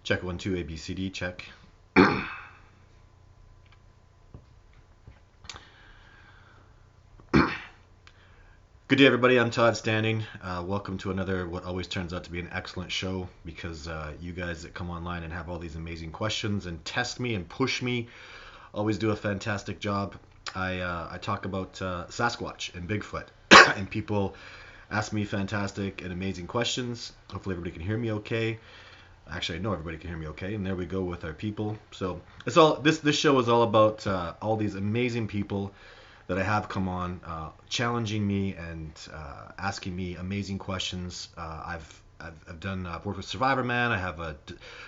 Check 1 2 ABCD check. Good day, everybody. I'm Todd Standing. Welcome to another, what always turns out to be an excellent show because you guys that come online and have all these amazing questions and test me and push me always do a fantastic job. I talk about Sasquatch and Bigfoot, and people ask me fantastic and amazing questions. Hopefully, everybody can hear me okay. Actually, I know everybody can hear me okay, and there we go with our people. So it's all this show is all about all these amazing people that I have come on, challenging me and asking me amazing questions. I've worked with Survivor Man. I have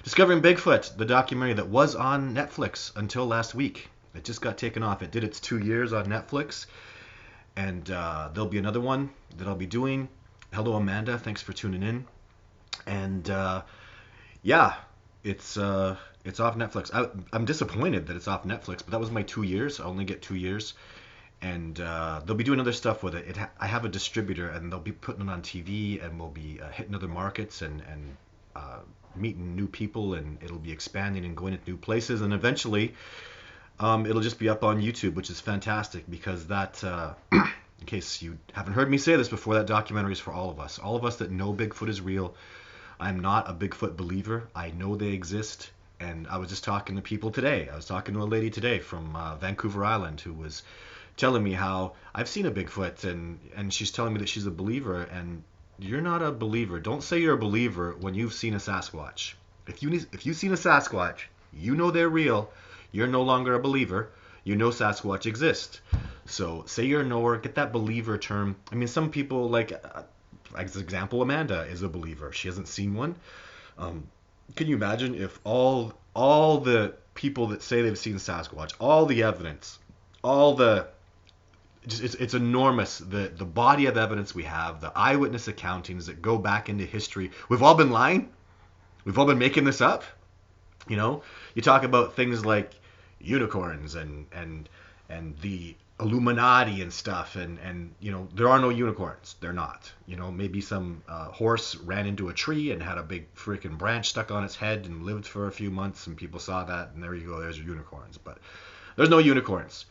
Discovering Bigfoot, the documentary that was on Netflix until last week. It just got taken off. It did its 2 years on Netflix, and there'll be another one that I'll be doing. Hello, Amanda. Thanks for tuning in. And yeah, it's off Netflix. I'm disappointed that it's off Netflix, but that was my 2 years. I only get 2 years. And they'll be doing other stuff with it. I have a distributor, and they'll be putting it on TV, and we'll be hitting other markets and meeting new people, and it'll be expanding and going into new places, and eventually it'll just be up on YouTube, which is fantastic because that, in case you haven't heard me say this before, that documentary is for all of us that know Bigfoot is real. I'm not a Bigfoot believer. I know they exist, and I was just talking to people today. I was talking to a lady today from Vancouver Island who was telling me how I've seen a Bigfoot, and she's telling me that she's a believer, and you're not a believer. Don't say you're a believer when you've seen a Sasquatch. If you've seen a Sasquatch, you know they're real. You're no longer a believer. You know Sasquatch exists. So say you're a knower. Get that believer term. I mean, some people like as an example, Amanda is a believer. She hasn't seen one. Can you imagine if all the people that say they've seen Sasquatch, all the evidence, all the it's enormous, the body of evidence we have, the eyewitness accountings that go back into history. We've all been lying. We've all been making this up. You know, you talk about things like unicorns and the Illuminati and stuff, and you know, there are no unicorns. They're not. You know, maybe some horse ran into a tree and had a big freaking branch stuck on its head and lived for a few months, and people saw that, and there you go, there's your unicorns. But there's no unicorns.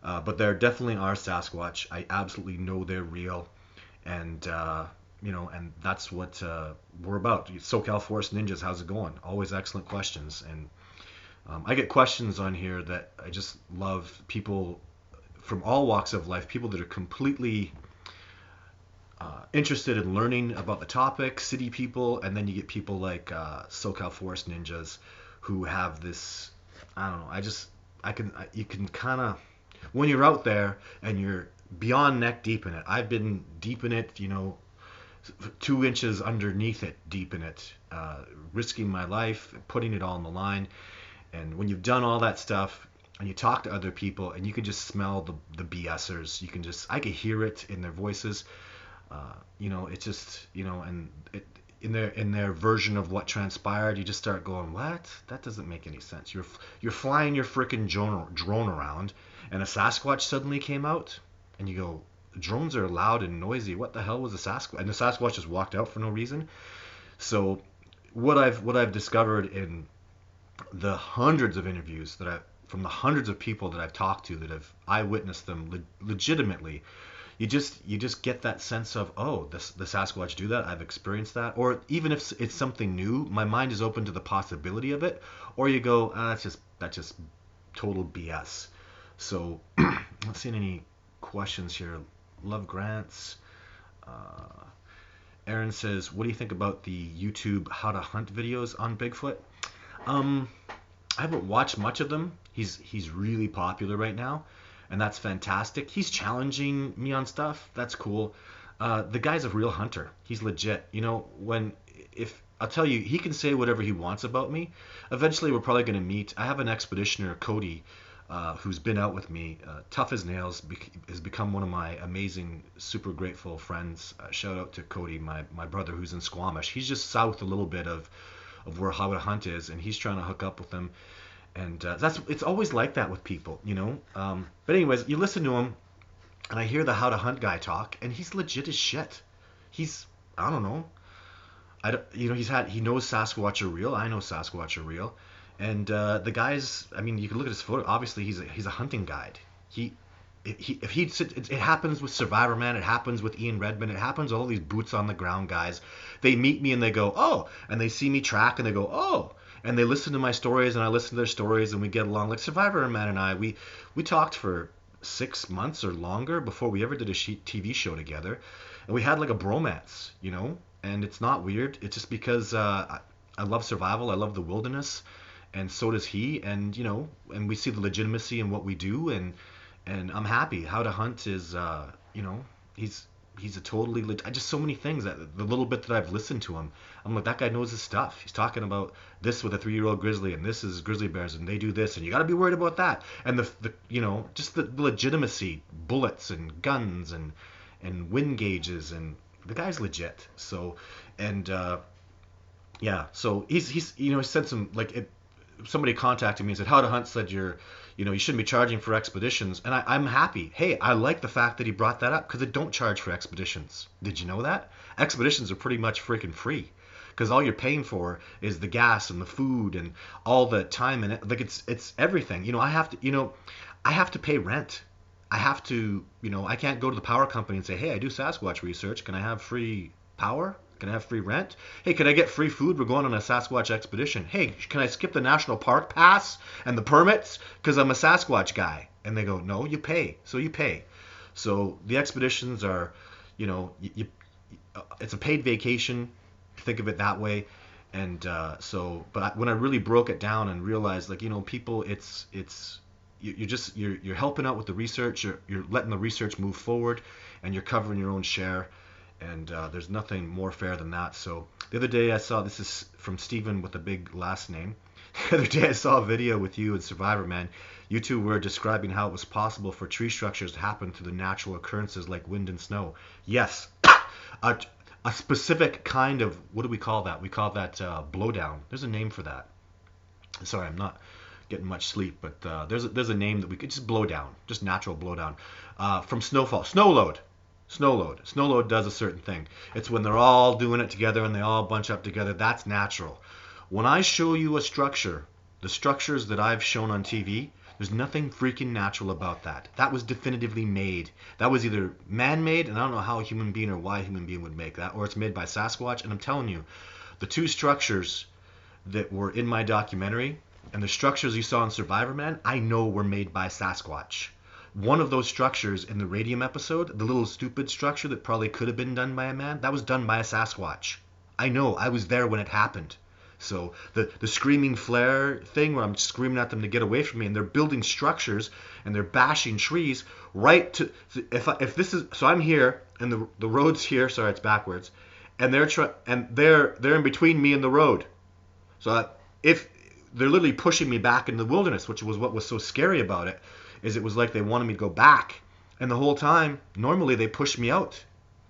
But there definitely are Sasquatch. I absolutely know they're real, and you know, and that's what we're about. SoCal Forest Ninjas, how's it going? Always excellent questions, and I get questions on here that I just love. People from all walks of life, people that are completely interested in learning about the topic, city people, and then you get people like SoCal Forest Ninjas who have this. I don't know. You can kind of, when you're out there and you're beyond neck deep in it. I've been deep in it, you know, 2 inches underneath it, deep in it, risking my life, putting it all on the line. And when you've done all that stuff and you talk to other people and you can just smell the BSers, I can hear it in their voices. You know, it's just, you know, and in their version of what transpired, you just start going, what? That doesn't make any sense. You're flying your freaking drone around, and a Sasquatch suddenly came out, and you go, drones are loud and noisy. What the hell was a Sasquatch? And the Sasquatch just walked out for no reason. So what I've discovered in the hundreds of interviews from the hundreds of people that I've talked to that have eyewitnessed them legitimately, you just get that sense of, oh, the Sasquatch do that. I've experienced that. Or even if it's something new, my mind is open to the possibility of it. Or you go, that's just total BS. So let's see any questions here. Love Grants. Aaron says, what do you think about the YouTube how to hunt videos on Bigfoot? I haven't watched much of them. He's really popular right now, and that's fantastic. He's challenging me on stuff. That's cool. The guy's a real hunter. He's legit. You know, if I'll tell you, he can say whatever he wants about me. Eventually, we're probably going to meet. I have an expeditioner, Cody, who's been out with me. Tough as nails, has become one of my amazing, super grateful friends. Shout out to Cody, my brother, who's in Squamish. He's just south a little bit of where How to Hunt is, and he's trying to hook up with them. And it's always like that with people, you know. But anyways, you listen to him, and I hear the How to Hunt guy talk, and he's legit as shit. I don't know. I don't, he knows Sasquatch are real. I know Sasquatch are real, and the guy's. I mean, you can look at his photo. Obviously, he's a hunting guide. He if he it happens with Survivor Man, it happens with Ian Redmond, it happens with all these boots on the ground guys. They meet me and they go, oh, and they see me track and they go, oh, and they listen to my stories and I listen to their stories and we get along. Like Survivor Man and I, we talked for 6 months or longer before we ever did a TV show together, and we had like a bromance, And it's not weird. It's just because I love survival, I love the wilderness, and so does he, and we see the legitimacy in what we do, and I'm happy. How to Hunt is, he's a totally I just so many things that the little bit that I've listened to him, I'm like, that guy knows his stuff. He's talking about this with a 3-year-old grizzly, and this is grizzly bears, and they do this, and you got to be worried about that, and the just the legitimacy, bullets and guns and wind gauges, and the guy's legit. So, and yeah, so he's he said some like it, somebody contacted me and said, How to Hunt said you shouldn't be charging for expeditions. And I'm happy. Hey, I like the fact that he brought that up because they don't charge for expeditions. Did you know that? Expeditions are pretty much freaking free because all you're paying for is the gas and the food and all the time in it. Like it's everything. I have to pay rent. I have to, I can't go to the power company and say, hey, I do Sasquatch research. Can I have free power? Can I have free rent? Hey, can I get free food? We're going on a Sasquatch expedition. Hey, can I skip the national park pass and the permits because I'm a Sasquatch guy? And they go, no, you pay. So you pay. So the expeditions are, it's a paid vacation. Think of it that way. And but when I really broke it down and realized, like, people, you're helping out with the research. You're letting the research move forward, and you're covering your own share. And there's nothing more fair than that. So the other day I saw, this is from Steven with a big last name. The other day I saw a video with you and Survivor Man. You two were describing how it was possible for tree structures to happen through the natural occurrences like wind and snow. Yes, a, a specific kind of, what do we call that? We call that blowdown. There's a name for that. Sorry, I'm not getting much sleep, but there's a name that we could just blow down, just natural blowdown from snowfall. Snow load. Snow load does a certain thing. It's when they're all doing it together and they all bunch up together. That's natural. When I show you a structure, the structures that I've shown on TV, there's nothing freaking natural about that. That was definitively made. That was either man-made, and I don't know how a human being or why a human being would make that, or it's made by Sasquatch. And I'm telling you, the two structures that were in my documentary and the structures you saw in Survivor Man, I know were made by Sasquatch. One of those structures in the radium episode, the little stupid structure that probably could have been done by a man, that was done by a Sasquatch. I know, I was there when it happened. So the screaming flare thing where I'm screaming at them to get away from me, and they're building structures and they're bashing trees right to, if this is, so I'm here and the road's here, sorry it's backwards, and they're in between me and the road. So if they're literally pushing me back in the wilderness, which was what was so scary about it, is it was like they wanted me to go back. And the whole time, normally they push me out.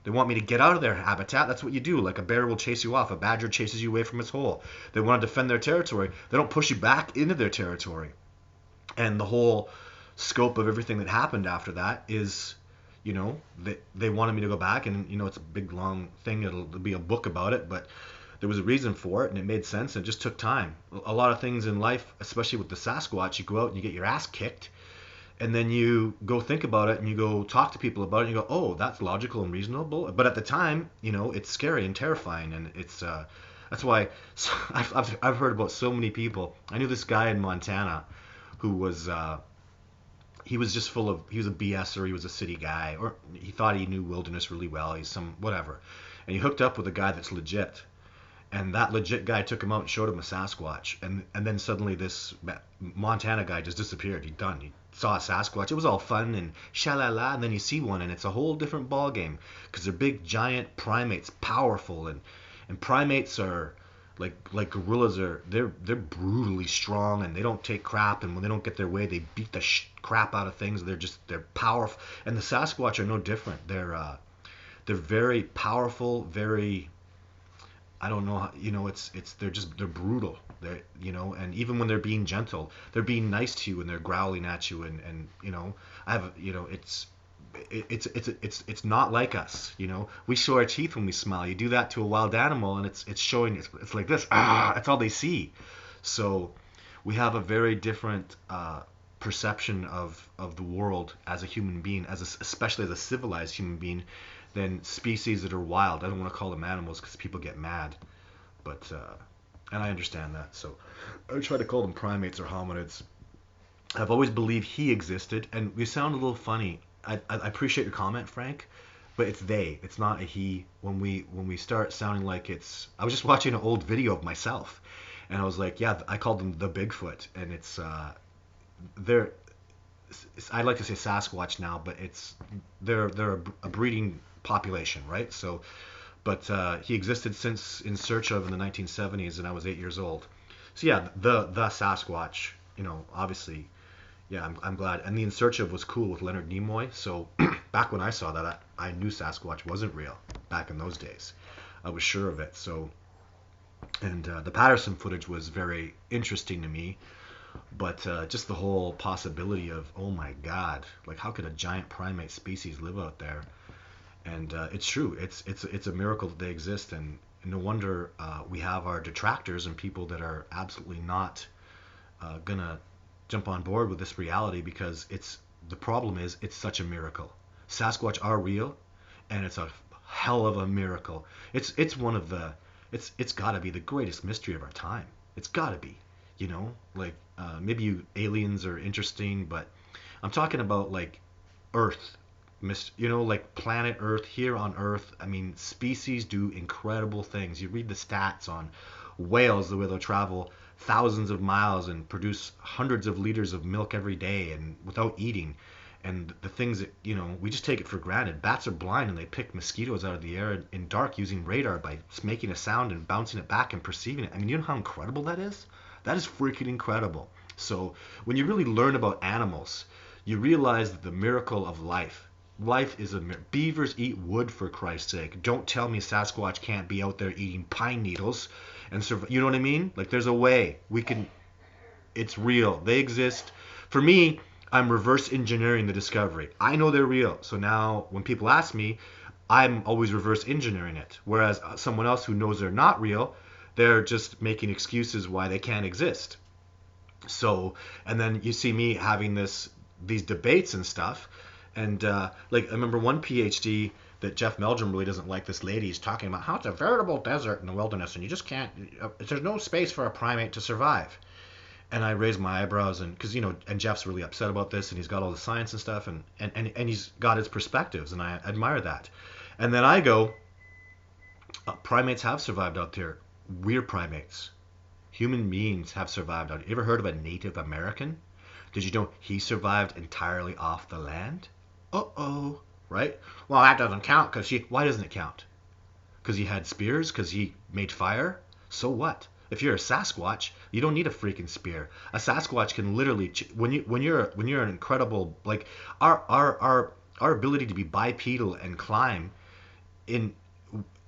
They want me to get out of their habitat. That's what you do. Like a bear will chase you off. A badger chases you away from its hole. They want to defend their territory. They don't push you back into their territory. And the whole scope of everything that happened after that is, they wanted me to go back. And, it's a big, long thing. There'll be a book about it. But there was a reason for it, and it made sense. And it just took time. A lot of things in life, especially with the Sasquatch, you go out and you get your ass kicked. And then you go think about it and you go talk to people about it and you go, oh, that's logical and reasonable. But at the time, it's scary and terrifying. And it's that's why I've heard about so many people. I knew this guy in Montana who was he was just he was a BSer. He was a city guy, or he thought he knew wilderness really well. He's some whatever. And he hooked up with a guy that's legit. And that legit guy took him out and showed him a Sasquatch. And then suddenly this Montana guy just disappeared. He saw a Sasquatch. It was all fun and sha-la-la. And then you see one and it's a whole different ball game. Because they're big, giant primates, powerful. And primates are, like gorillas are, they're brutally strong. And they don't take crap. And when they don't get their way, they beat the crap out of things. They're powerful. And the Sasquatch are no different. They're very powerful, very... I don't know, they're brutal. And even when they're being gentle, they're being nice to you and they're growling at you and I have, it's it's not like us. We show our teeth when we smile. You do that to a wild animal, and it's showing. It's like this. That's all they see. So we have a very different perception of the world as a human being, especially as a civilized human being, than species that are wild. I don't want to call them animals because people get mad, but and I understand that. So I try to call them primates or hominids. I've always believed he existed, and we sound a little funny. I appreciate your comment, Frank, but it's they. It's not a he. When we start sounding like it's, I was just watching an old video of myself, and I was like, yeah, I called them the Bigfoot, and they're, I'd like to say Sasquatch now, but they're a breeding population, right? So, but he existed since In Search of in the 1970s, and I was 8 years old. So yeah, the Sasquatch, obviously. Yeah, I'm glad. And the In Search of was cool with Leonard Nimoy. So back when I saw that, I knew Sasquatch wasn't real back in those days. I was sure of it. So, and the Patterson footage was very interesting to me. But just the whole possibility of, oh my God, like how could a giant primate species live out there? And it's true. It's a miracle that they exist, and no wonder we have our detractors and people that are absolutely not gonna jump on board with this reality, because the problem is it's such a miracle. Sasquatch are real, and it's a hell of a miracle. It's one of the it's got to be the greatest mystery of our time. It's got to be, like maybe aliens are interesting, but I'm talking about like Earth, like planet Earth here on Earth. I mean, species do incredible things. You read the stats on whales, the way they'll travel thousands of miles and produce hundreds of liters of milk every day and without eating. And the things that, we just take it for granted. Bats are blind and they pick mosquitoes out of the air in dark using radar by making a sound and bouncing it back and perceiving it. I mean, you know how incredible that is? That is freaking incredible. So when you really learn about animals, you realize that the miracle of life is a miracle. Beavers eat wood, for Christ's sake. Don't tell me Sasquatch can't be out there eating pine needles and survive. You know what I mean? Like, there's a way we can. It's real. They exist. For me, I'm reverse engineering the discovery. I know they're real. So now when people ask me, I'm always reverse engineering it. Whereas someone else who knows they're not real, they're just making excuses why they can't exist. So, and then you see me having these debates and stuff. And like, I remember one PhD that Jeff Meldrum really doesn't like, this lady. He's talking about how it's a veritable desert in the wilderness, and you just can't, there's no space for a primate to survive. And I raised my eyebrows, and because, and Jeff's really upset about this, and he's got all the science and stuff, and he's got his perspectives, and I admire that. And then I go, primates have survived out there. We're primates. Human beings have survived out there. You ever heard of a Native American? Did you know he survived entirely off the land? Uh-oh. Right? Well, that doesn't count because why doesn't it count? Because he had spears? Because he made fire? So what? If you're a Sasquatch, you don't need a freaking spear. A Sasquatch can literally, when you're an incredible, like, our ability to be bipedal and climb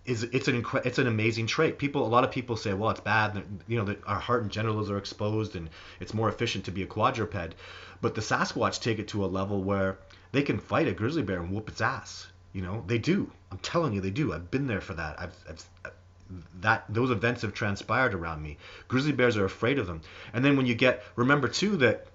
it's an amazing trait. A lot of people say, well, it's bad, that our heart and genitals are exposed and it's more efficient to be a quadruped. But the Sasquatch take it to a level where they can fight a grizzly bear and whoop its ass. They do. I'm telling you, they do. I've been there for that. Those events have transpired around me. Grizzly bears are afraid of them. And then when remember too that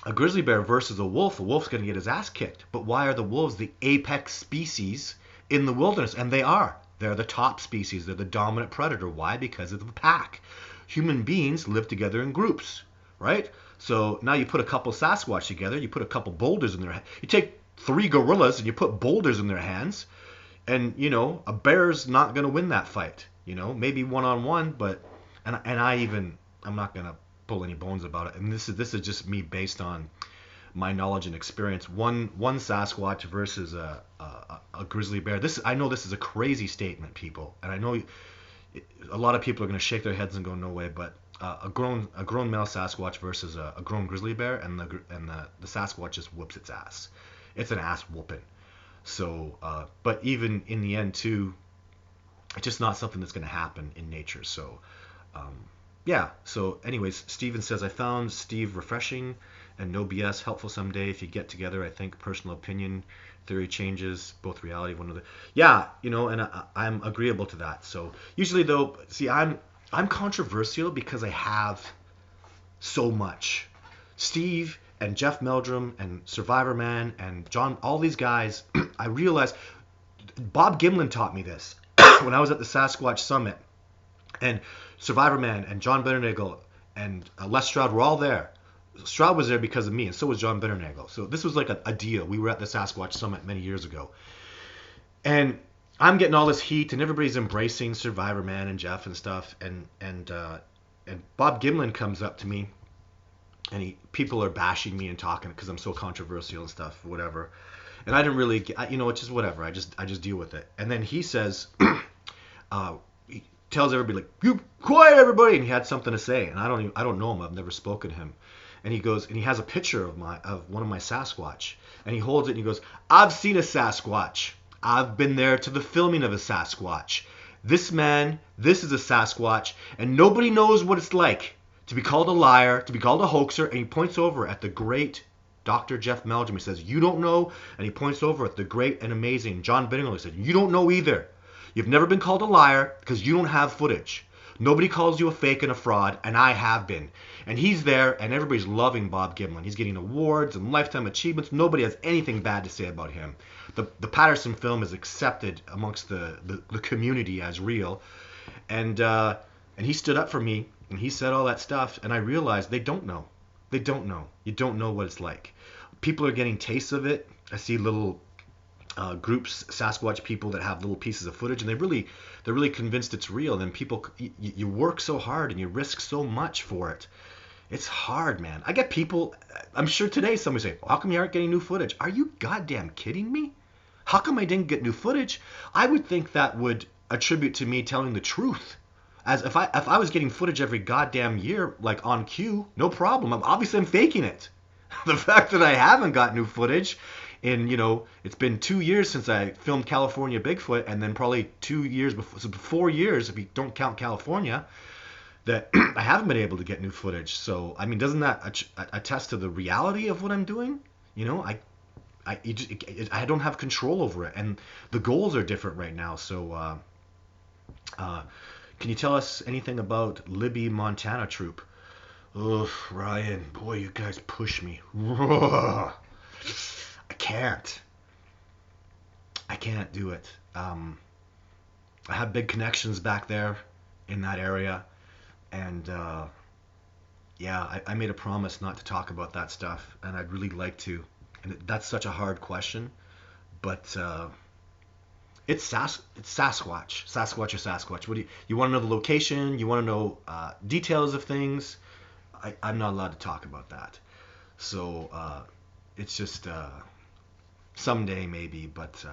a grizzly bear versus a wolf's going to get his ass kicked. But why are the wolves the apex species in the wilderness? And they are. They're the top species. They're the dominant predator. Why? Because of the pack. Human beings live together in groups, right? So now you put a couple Sasquatch together, you put a couple boulders in their hands. You take 3 gorillas and you put boulders in their hands, and a bear's not going to win that fight. Maybe one-on-one, but I'm not going to pull any bones about it. And this is just me based on my knowledge and experience. One Sasquatch versus a grizzly bear. I know this is a crazy statement, people, and I know a lot of people are going to shake their heads and go, no way. But a grown male Sasquatch versus a grown grizzly bear, and the Sasquatch just whoops its ass. It's an ass whooping. So, but even in the end too, it's just not something that's going to happen in nature. So, yeah. So, anyways, Steven says, I found Steve refreshing. and no BS. Helpful someday if you get together. I think personal opinion theory changes both reality of one another. Yeah, and I'm agreeable to that. So usually though, see, I'm controversial because I have so much. Steve and Jeff Meldrum and Survivor Man and John, all these guys, I realized Bob Gimlin taught me this when I was at the Sasquatch Summit, and Survivor Man and John Bitternagel and Les Stroud were all there. Stroud was there because of me, and so was John Bitternagel. So this was like a deal. We were at the Sasquatch Summit many years ago. And I'm getting all this heat, and everybody's embracing Survivor Man and Jeff and stuff. And Bob Gimlin comes up to me, and people are bashing me and talking because I'm so controversial and stuff, whatever. And I didn't really, it's just whatever. I just deal with it. And then he says, he tells everybody, like, you quiet, everybody, and he had something to say. And I don't know him. I've never spoken to him. And he goes, and he has a picture of one of my Sasquatch, and he holds it and he goes, I've seen a Sasquatch. I've been there to the filming of a Sasquatch. This is a Sasquatch, and nobody knows what it's like to be called a liar, to be called a hoaxer. And he points over at the great Dr. Jeff Meldrum. He says, you don't know. And he points over at the great and amazing John Bitternagel. He said, you don't know either. You've never been called a liar because you don't have footage. Nobody calls you a fake and a fraud, and I have been. And he's there, and everybody's loving Bob Gimlin. He's getting awards and lifetime achievements. Nobody has anything bad to say about him. The Patterson film is accepted amongst the community as real. And he stood up for me, and he said all that stuff, and I realized they don't know. They don't know. You don't know what it's like. People are getting tastes of it. I see little groups, Sasquatch people that have little pieces of footage, and they're really convinced it's real. And people, you work so hard and you risk so much for it. It's hard, man. I get people, I'm sure today somebody say, how come you aren't getting new footage? Are you goddamn kidding me? How come I didn't get new footage? I would think that would attribute to me telling the truth. As if I was getting footage every goddamn year, like on cue, no problem. Obviously I'm faking it. The fact that I haven't got new footage in, it's been 2 years since I filmed California Bigfoot, and then probably 2 years before, so 4 years if you don't count California, that I haven't been able to get new footage. So, I mean, doesn't that attest to the reality of what I'm doing? I don't have control over it, and the goals are different right now. So, can you tell us anything about Libby, Montana troop? Oh, Ryan, boy, you guys push me. I can't do it. I have big connections back there in that area, and I made a promise not to talk about that stuff, and I'd really like to. And that's such a hard question, but it's Sasquatch. Sasquatch or Sasquatch. What do you want to know the location? You want to know details of things? I'm not allowed to talk about that. So it's just someday maybe, but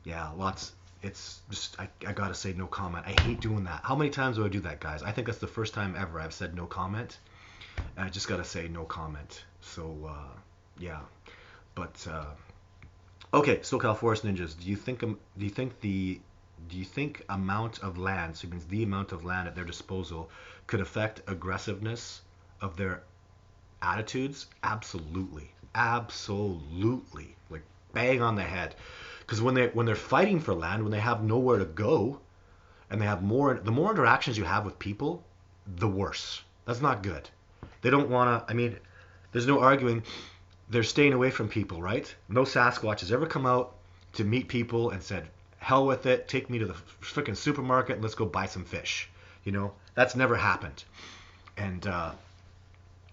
lots. It's just I gotta say no comment. I hate doing that. How many times do I do that, guys? I think that's the first time ever I've said no comment, and I just gotta say no comment. So but okay. SoCal Forest Ninjas. Do you think amount of land, so it means the amount of land at their disposal, could affect aggressiveness of their attitudes? Absolutely. Like bang on the head. Because when they're fighting for land, when they have nowhere to go, and they have the more interactions you have with people, the worse. That's not good. They don't want to. I mean, there's no arguing. They're staying away from people, right? No Sasquatch has ever come out to meet people and said, hell with it, take me to the freaking supermarket and let's go buy some fish. That's never happened. And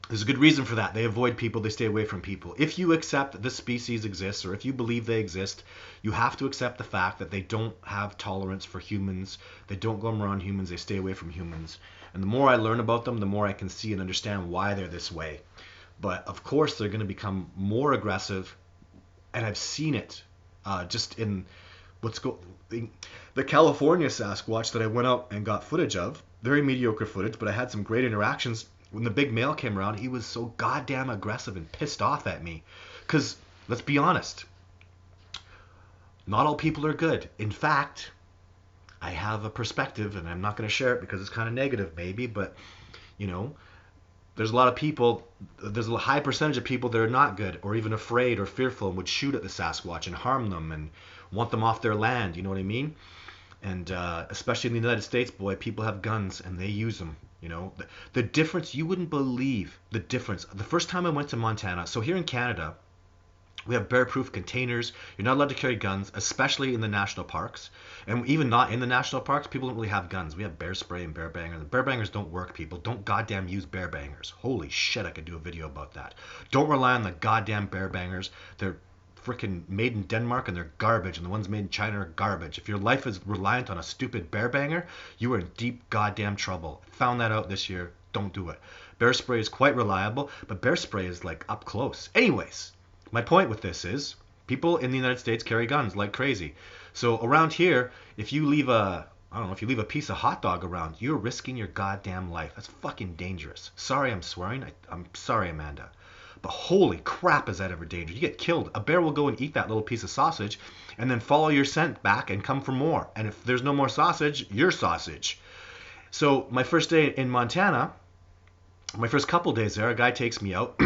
there's a good reason for that. They avoid people, they stay away from people. If you accept that this species exists, or if you believe they exist, you have to accept the fact that they don't have tolerance for humans. They don't go around humans, they stay away from humans. And the more I learn about them, the more I can see and understand why they're this way. But of course they're going to become more aggressive, and I've seen it just in the California Sasquatch that I went out and got footage of. Very mediocre footage, but I had some great interactions. When the big male came around, he was so goddamn aggressive and pissed off at me. Because, let's be honest, not all people are good. In fact, I have a perspective, and I'm not going to share it because it's kind of negative maybe, but, there's a lot of people, there's a high percentage of people that are not good or even afraid or fearful and would shoot at the Sasquatch and harm them and want them off their land. You know what I mean? And especially in the United States, boy, people have guns and they use them. You know, the difference, you wouldn't believe the difference. The first time I went to Montana, so here in Canada, we have bear-proof containers. You're not allowed to carry guns, especially in the national parks. And even not in the national parks, people don't really have guns. We have bear spray and bear bangers. The bear bangers don't work, people. Don't goddamn use bear bangers. Holy shit, I could do a video about that. Don't rely on the goddamn bear bangers. They're freaking made in Denmark and they're garbage, and the ones made in China are garbage. If your life is reliant on a stupid bear banger, you are in deep goddamn trouble. Found that out this year. Don't do it. Bear spray is quite reliable, but bear spray is like up close. Anyways, my point with this is people in the United States carry guns like crazy. So around here, if you leave a I don't know, if you leave a piece of hot dog around, you're risking your goddamn life. That's fucking dangerous. Sorry I'm swearing. I'm sorry, Amanda. But holy crap, is that ever dangerous. You get killed. A bear will go and eat that little piece of sausage and then follow your scent back and come for more. And if there's no more sausage, you're sausage. So my first day in Montana, my first couple days there, a guy takes me out.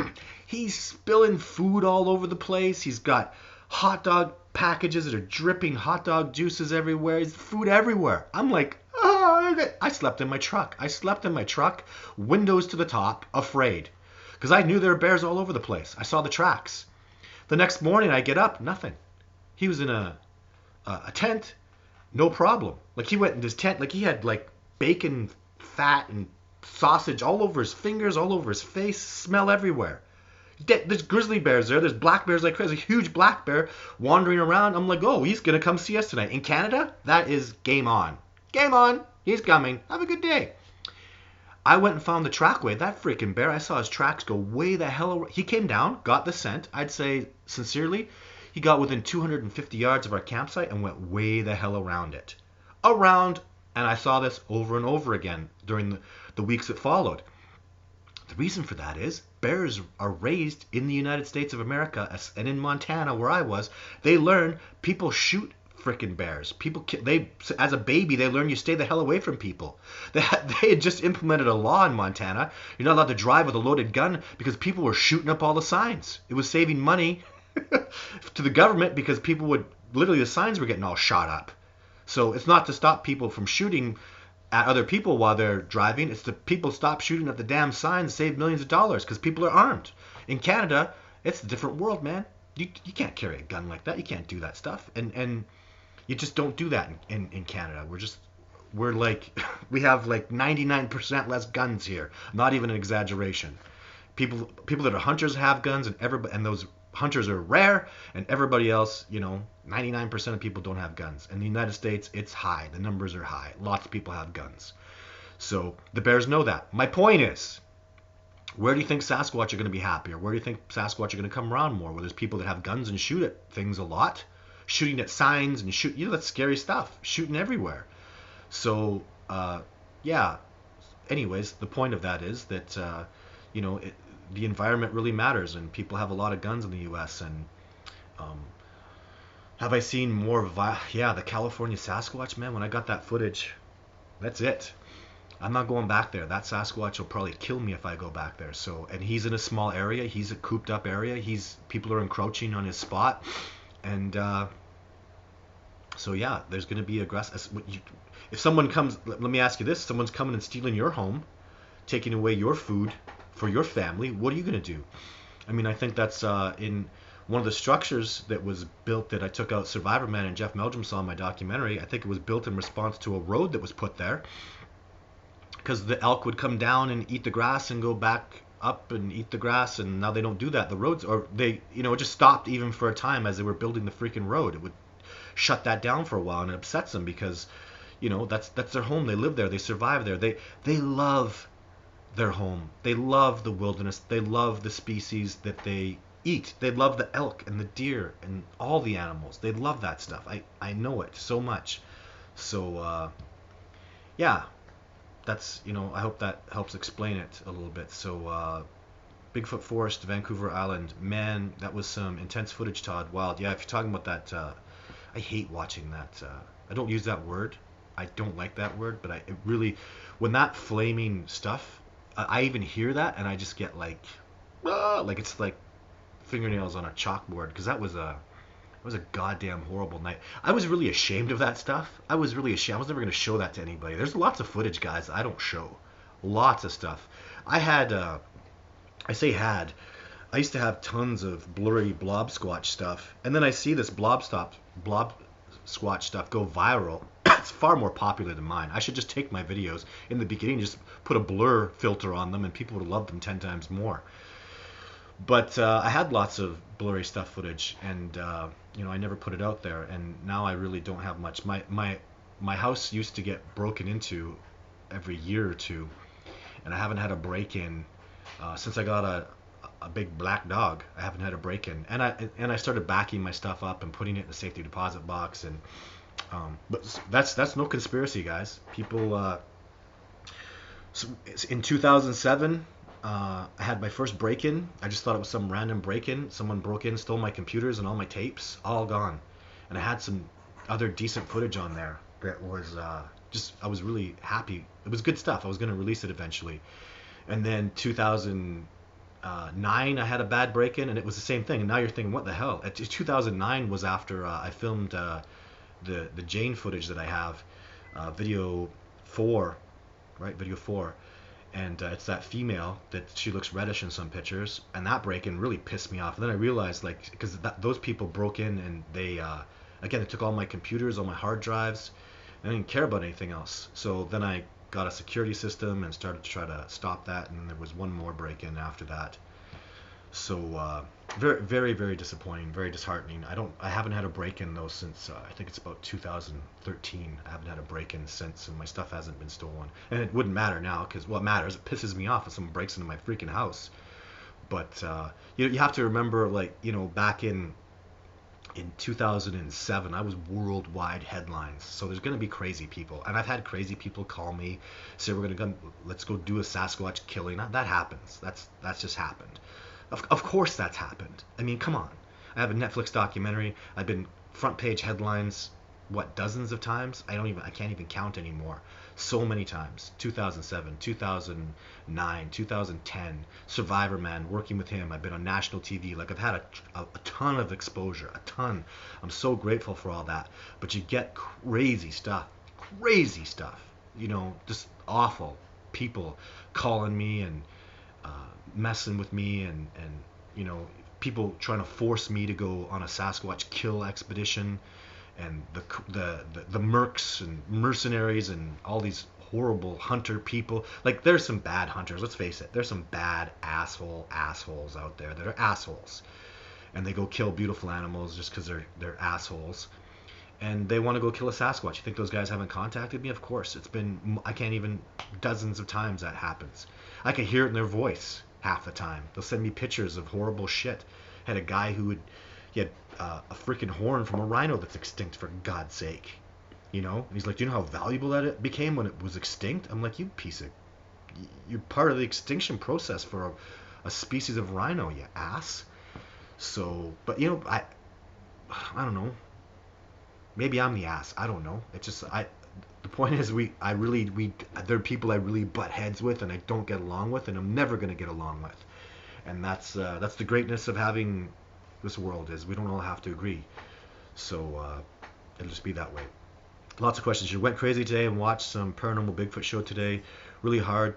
He's spilling food all over the place. He's got hot dog packages that are dripping hot dog juices everywhere. There's food everywhere. I'm like, I slept in my truck. Windows to the top, afraid. Because I knew there were bears all over the place. I saw the tracks. The next morning I get up, nothing. He was in a tent, no problem. Like he went in his tent, like he had like bacon fat and sausage all over his fingers, all over his face, smell everywhere. There's grizzly bears there. There's black bears like crazy. There's a huge black bear wandering around. I'm like, oh, he's going to come see us tonight. In Canada, that is game on. Game on. He's coming. Have a good day. I went and found the trackway. That freaking bear, I saw his tracks go way the hell around. He came down, got the scent. I'd say, sincerely, he got within 250 yards of our campsite and went way the hell around it. Around, and I saw this over and over again during the weeks that followed. The reason for that is bears are raised in the United States of America, and in Montana, where I was, they learn people shoot freaking bears. As a baby, they learn you stay the hell away from people. They had just implemented a law in Montana. You're not allowed to drive with a loaded gun because people were shooting up all the signs. It was saving money to the government because people would, literally the signs were getting all shot up. So it's not to stop people from shooting at other people while they're driving. It's the people stop shooting at the damn signs, save millions of dollars because people are armed. In Canada, it's a different world, man. You can't carry a gun like that. You can't do that stuff. And you just don't do that in Canada. We're like, we have like 99% less guns here. Not even an exaggeration. People that are hunters have guns, and those hunters are rare, and everybody else, 99% of people don't have guns. In the United States, it's high. The numbers are high. Lots of people have guns. So the bears know that. My point is, where do you think Sasquatch are going to be happier? Where do you think Sasquatch are going to come around more? Where there's people that have guns and shoot at things a lot, shooting at signs and that's scary stuff, shooting everywhere. So yeah. Anyways, the point of that is that the environment really matters, and people have a lot of guns in the U.S. And have I seen more the California Sasquatch, man? When I got that footage, that's it. I'm not going back there. That Sasquatch will probably kill me if I go back there. So, and he's in a small area. He's a cooped up area. People are encroaching on his spot, and so yeah, there's going to be aggressive. If someone comes, let me ask you this: someone's coming and stealing your home, taking away your food for your family. What are you going to do? I mean, I think that's in one of the structures that was built that I took out Survivor Man and Jeff Meldrum saw in my documentary. I think it was built in response to a road that was put there, because the elk would come down and eat the grass and go back up and eat the grass, and now they don't do that. The roads, or they, it just stopped even for a time as they were building the freaking road. It would shut that down for a while, and it upsets them because, that's their home. They live there. They survive there. They love their home. They love the wilderness. They love the species that they eat. They love the elk and the deer and all the animals. They love that stuff. I know it so much. So yeah. That's, I hope that helps explain it a little bit. So, Bigfoot Forest, Vancouver Island. Man, that was some intense footage, Todd. Wild. Yeah, if you're talking about that, I hate watching that. I don't use that word. I don't like that word, but it really, when that flaming stuff I even hear that and I just get like it's like fingernails on a chalkboard, because that was a goddamn horrible night. I was really ashamed of that stuff. I was really ashamed. I was never going to show that to anybody. There's lots of footage, guys, I don't show. Lots of stuff. I had, I say had, I used to have tons of blurry blob squatch stuff, and then I see this blob squatch stuff go viral. It's far more popular than mine. I should just take my videos in the beginning, just put a blur filter on them, and people would love them 10 times more. But I had lots of blurry stuff footage, and I never put it out there. And now I really don't have much. My house used to get broken into every year or two, and I haven't had a break-in since I got a big black dog. I haven't had a break-in, and I started backing my stuff up and putting it in the safety deposit box. And but that's no conspiracy, guys. People. So in 2007. I had my first break-in. I just thought it was some random break-in. Someone broke in, stole my computers and all my tapes, all gone. And I had some other decent footage on there that was I was really happy. It was good stuff. I was going to release it eventually. And then 2009, I had a bad break-in, and it was the same thing. And now you're thinking, what the hell? 2009 was after I filmed the Jane footage that I have, video 4, right? Video 4. And it's that female that she looks reddish in some pictures, and that break-in really pissed me off. And then I realized, like, because those people broke in and they again, they took all my computers, all my hard drives, and I didn't care about anything else. So then I got a security system and started to try to stop that, and there was one more break-in after that. So very, very, very disappointing, very disheartening. I haven't had a break-in though since I think it's about 2013. I haven't had a break-in since, and my stuff hasn't been stolen. And it wouldn't matter now, because what matters? It pisses me off if someone breaks into my freaking house. But you have to remember, like, back in 2007, I was worldwide headlines. So there's going to be crazy people, and I've had crazy people call me, say let's go do a Sasquatch killing. That happens. That's just happened. Of course that's happened. I mean, come on. I have a Netflix documentary. I've been front page headlines, dozens of times? I can't even count anymore. So many times. 2007, 2009, 2010, Survivor Man, working with him. I've been on national TV. Like, I've had a ton of exposure, a ton. I'm so grateful for all that. But you get crazy stuff. Just awful people calling me and messing with me, and people trying to force me to go on a Sasquatch kill expedition, and the mercs and mercenaries and all these horrible hunter people. Like, there's some bad hunters, let's face it. There's some bad assholes out there that are assholes, and they go kill beautiful animals just because they're assholes, and they want to go kill a Sasquatch. You think those guys haven't contacted me? Of course. It's been, I can't even, dozens of times that happens. I can hear it in their voice half the time. They'll send me pictures of horrible shit. Had a guy he had a freaking horn from a rhino that's extinct, for God's sake. And he's like, do you know how valuable that it became when it was extinct? I'm like, you're part of the extinction process for a species of rhino, you ass. So, but I don't know. Maybe I'm the ass. I don't know. It's just, the point is, there are people I really butt heads with, and I don't get along with, and I'm never going to get along with. And that's the greatness of having this world, is we don't all have to agree. So it'll just be that way. Lots of questions. You went crazy today and watched some paranormal Bigfoot show today. Really hard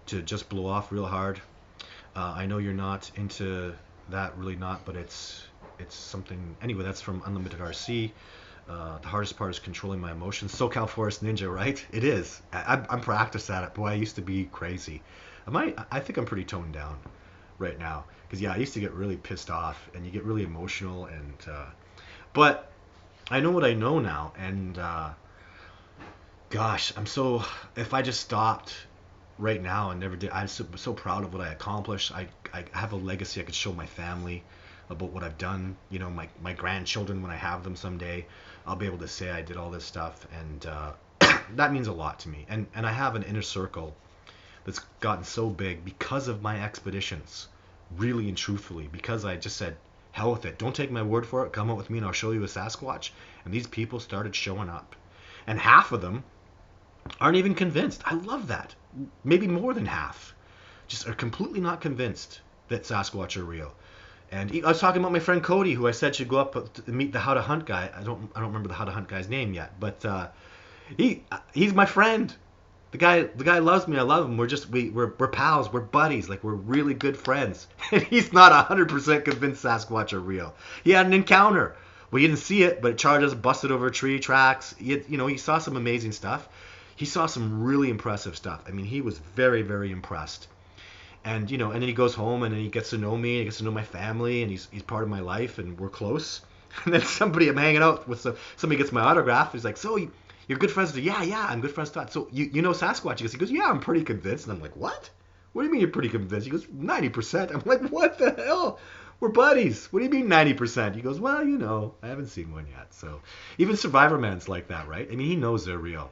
to just blow off real hard. I know you're not into that, really not, but it's something. Anyway, that's from Unlimited RC. The hardest part is controlling my emotions. SoCal Forest Ninja, right? It is. I'm practiced at it. Boy, I used to be crazy. I think I'm pretty toned down right now. Because, I used to get really pissed off, and you get really emotional. But I know what I know now, and gosh, if I just stopped right now and never did, I'm so proud of what I accomplished. I have a legacy I could show my family about what I've done. My grandchildren, when I have them someday, I'll be able to say I did all this stuff, and that means a lot to me. And I have an inner circle that's gotten so big because of my expeditions, really and truthfully, because I just said, hell with it. Don't take my word for it. Come out with me and I'll show you a Sasquatch. And these people started showing up. And half of them aren't even convinced. I love that. maybe more than half, just are completely not convinced that Sasquatch are real. And I was talking about my friend Cody, who I said should go up to meet the How to Hunt guy. I don't remember the How to Hunt guy's name yet, but he's my friend. The guy loves me. I love him. We're pals. We're buddies. Like, we're really good friends. And he's not 100% convinced Sasquatch are real. He had an encounter. We didn't see it, but Charges busted over tree tracks. He saw some amazing stuff. He saw some really impressive stuff. I mean, he was very, very impressed. And then he goes home and then he gets to know me, he gets to know my family, and he's part of my life, and we're close. And then I'm hanging out with somebody gets my autograph. He's like, so you're good friends with, yeah, I'm good friends with Todd. So you know Sasquatch? He goes, yeah, I'm pretty convinced. And I'm like, what? What do you mean you're pretty convinced? He goes, 90%. I'm like, what the hell? We're buddies. What do you mean 90%? He goes, well, I haven't seen one yet. So even Survivor Man's like that, right? I mean, he knows they're real.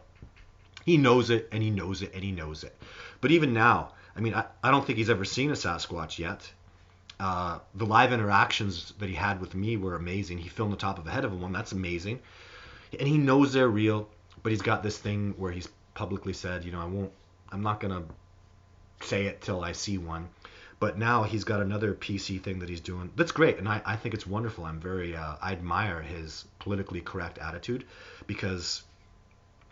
He knows it, and he knows it, and he knows it. But even now, I mean, I don't think he's ever seen a Sasquatch yet. The live interactions that he had with me were amazing. He filmed the top of the head of one. That's amazing. And he knows they're real, but he's got this thing where he's publicly said, I'm not going to say it till I see one. But now he's got another PC thing that he's doing. That's great, and I think it's wonderful. I admire his politically correct attitude, because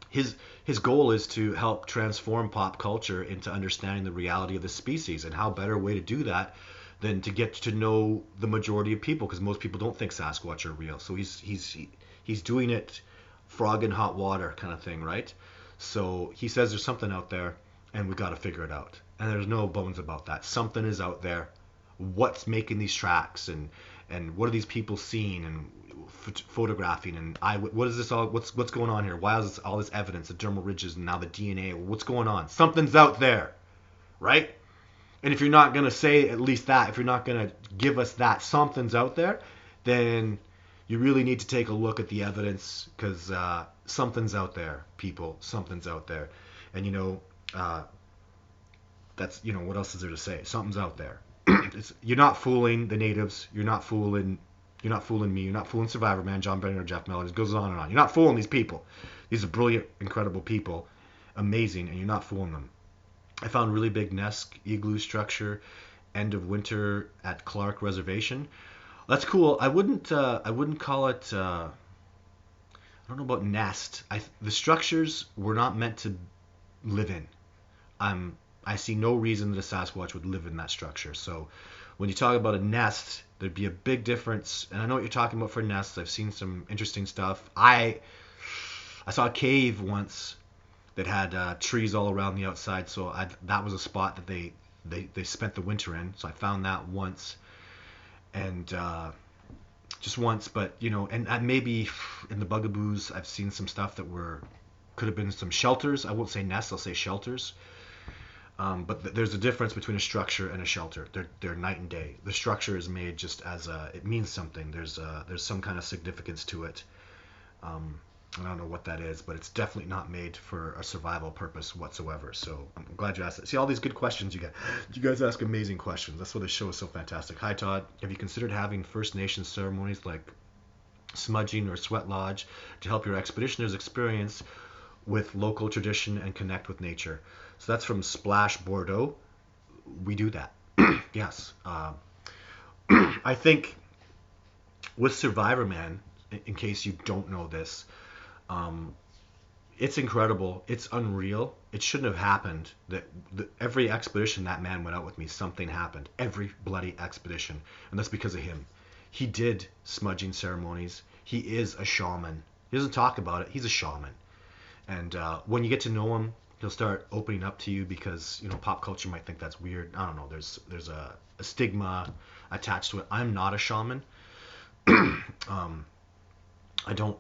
his goal is to help transform pop culture into understanding the reality of the species. And how better way to do that than to get to know the majority of people, because most people don't think Sasquatch are real. So he's doing it frog in hot water kind of thing, right? So he says there's something out there, and we got to figure it out. And there's no bones about that. Something is out there. What's making these tracks, and what are these people seeing and photographing, and what is this all? What's going on here? Why is all this evidence, the dermal ridges and now the DNA? What's going on? Something's out there, right? And if you're not gonna say at least that, if you're not gonna give us that something's out there, then you really need to take a look at the evidence, because something's out there, people. Something's out there, and that's what else is there to say? Something's out there. You're not fooling the natives. You're not fooling me. You're not fooling Survivor Man, John Brennan, or Jeff Mellon. It goes on and on. You're not fooling these people. These are brilliant, incredible people, amazing, and you're not fooling them. I found really big nest igloo structure, end of winter at Clark Reservation. That's cool. I wouldn't call it. I don't know about nest. The structures were not meant to live in. I see no reason that a Sasquatch would live in that structure. So when you talk about a nest, there'd be a big difference. And I know what you're talking about for nests. I've seen some interesting stuff. I saw a cave once that had trees all around the outside. So that was a spot that they spent the winter in. So I found that once. And just once. But, and maybe in the Bugaboos, I've seen some stuff that could have been some shelters. I won't say nests, I'll say shelters. But there's a difference between a structure and a shelter. They're night and day. The structure is made just as it means something. There's some kind of significance to it. I don't know what that is, but it's definitely not made for a survival purpose whatsoever. So I'm glad you asked that. See, all these good questions you get. You guys ask amazing questions. That's why this show is so fantastic. Hi, Todd. Have you considered having First Nations ceremonies like smudging or sweat lodge to help your expeditioners experience with local tradition and connect with nature? So that's from Splash Bordeaux. We do that. Yes. I think with Survivor Man, in case you don't know this, it's incredible. It's unreal. It shouldn't have happened. Every expedition that man went out with me, something happened. Every bloody expedition. And that's because of him. He did smudging ceremonies. He is a shaman. He doesn't talk about it. He's a shaman. And when you get to know him, he'll start opening up to you, because pop culture might think that's weird. I don't know. There's a stigma attached to it. I'm not a shaman. I don't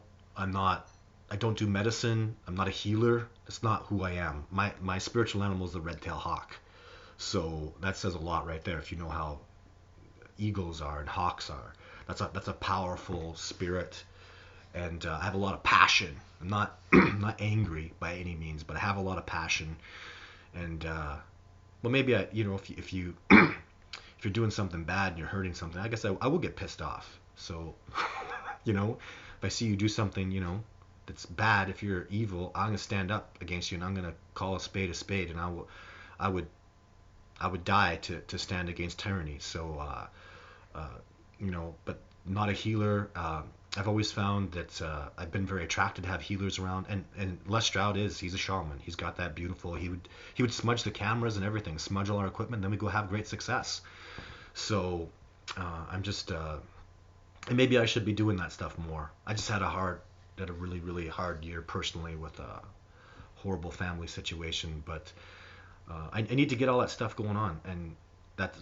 do medicine. I'm not a healer. That's not who I am. My spiritual animal is the red-tailed hawk. So that says a lot right there. If you know how eagles are and hawks are, that's a powerful spirit. And I have a lot of passion. I'm not not angry by any means, but I have a lot of passion. And well, maybe if you if you're doing something bad and you're hurting something, I guess I will get pissed off. So if I see you do something that's bad, if you're evil, I'm gonna stand up against you, and I'm gonna call a spade, and I would die to stand against tyranny. So but not a healer. I've always found that I've been very attracted to have healers around, and Les Stroud he's a shaman. He's got that beautiful. He would smudge the cameras and everything, smudge all our equipment, then we go have great success. So I'm just and maybe I should be doing that stuff more. I just had a really really hard year personally with a horrible family situation, but I need to get all that stuff going on, and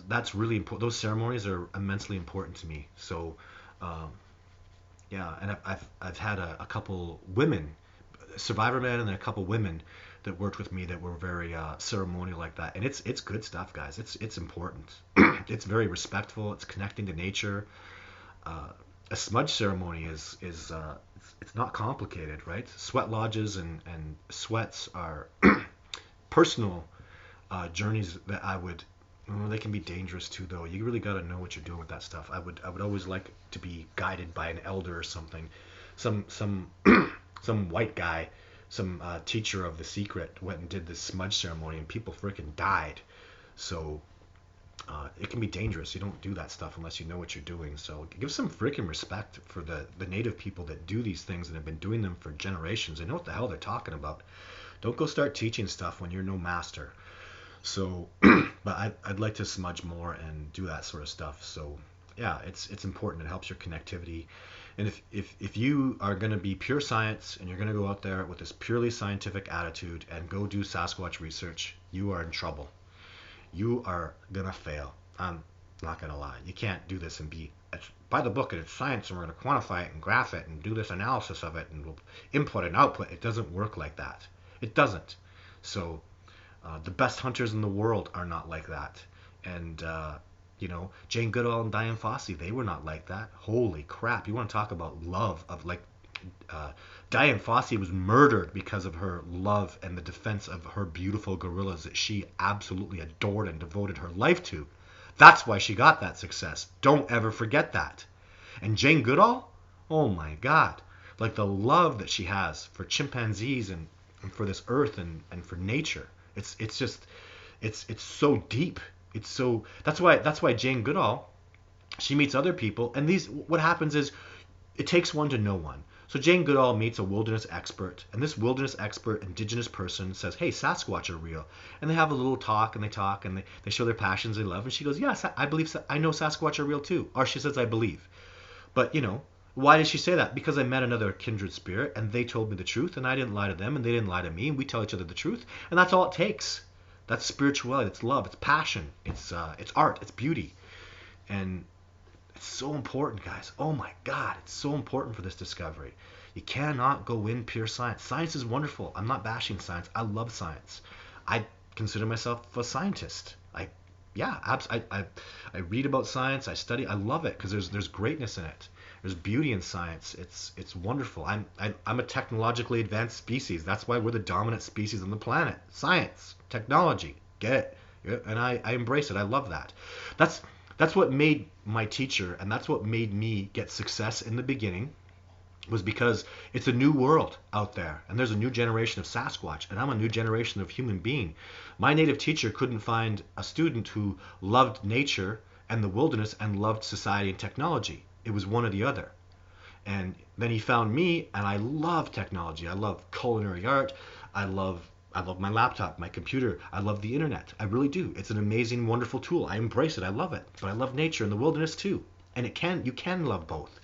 that's really important. Those ceremonies are immensely important to me. So yeah, and I've had a couple women, survivor men, and then a couple women that worked with me that were very ceremonial like that, and it's good stuff, guys. It's important. It's very respectful. It's connecting to nature. A smudge ceremony is it's not complicated, right? Sweat lodges and sweats are personal journeys that they can be dangerous too, though. You really got to know what you're doing with that stuff. I would always like to be guided by an elder or something, some some white guy, some teacher of the secret went and did this smudge ceremony, and people freaking died. So it can be dangerous. You don't do that stuff unless you know what you're doing. So give some freaking respect for the native people that do these things and have been doing them for generations. They know what the hell they're talking about. Don't go start teaching stuff when you're no master. So, but I'd like to smudge more and do that sort of stuff. So, yeah, it's important. It helps your connectivity. And if you are going to be pure science and you're going to go out there with this purely scientific attitude and go do Sasquatch research, you are in trouble. You are going to fail. I'm not going to lie. You can't do this and be by the book and it's science and we're going to quantify it and graph it and do this analysis of it and we'll input and output. It doesn't work like that. It doesn't. So the best hunters in the world are not like that. And, Jane Goodall and Diane Fossey, they were not like that. Holy crap. You want to talk about love of Diane Fossey was murdered because of her love and the defense of her beautiful gorillas that she absolutely adored and devoted her life to. That's why she got that success. Don't ever forget that. And Jane Goodall, oh my God, like the love that she has for chimpanzees and for this earth and for nature. It's so deep. That's why Jane Goodall, she meets other people, and what happens is it takes one to know one. So Jane Goodall meets a wilderness expert, and this wilderness expert, indigenous person, says, "Hey, Sasquatch are real." And they have a little talk, and they show their passions they love, and she goes, "Yes, I believe, I know Sasquatch are real too." Or she says, "I believe." But, why did she say that? Because I met another kindred spirit, and they told me the truth, and I didn't lie to them, and they didn't lie to me, and we tell each other the truth, and that's all it takes. That's spirituality, it's love, it's passion, it's art, it's beauty. And it's so important, guys. Oh my God, it's so important for this discovery. You cannot go in pure science. Science is wonderful. I'm not bashing science. I love science. I consider myself a scientist. I read about science. I study. I love it because there's greatness in it. There's beauty in science. It's wonderful. I'm a technologically advanced species. That's why we're the dominant species on the planet. Science, technology, get it? Yeah, and I embrace it. I love that. That's what made my teacher, and that's what made me get success in the beginning, was because it's a new world out there, and there's a new generation of Sasquatch, and I'm a new generation of human being. My native teacher couldn't find a student who loved nature and the wilderness and loved society and technology. It was one or the other. And then he found me, and I love technology. I love culinary art. I love my laptop, my computer. I love the internet. I really do. It's an amazing, wonderful tool. I embrace it. I love it. But I love nature and the wilderness too. And you can love both.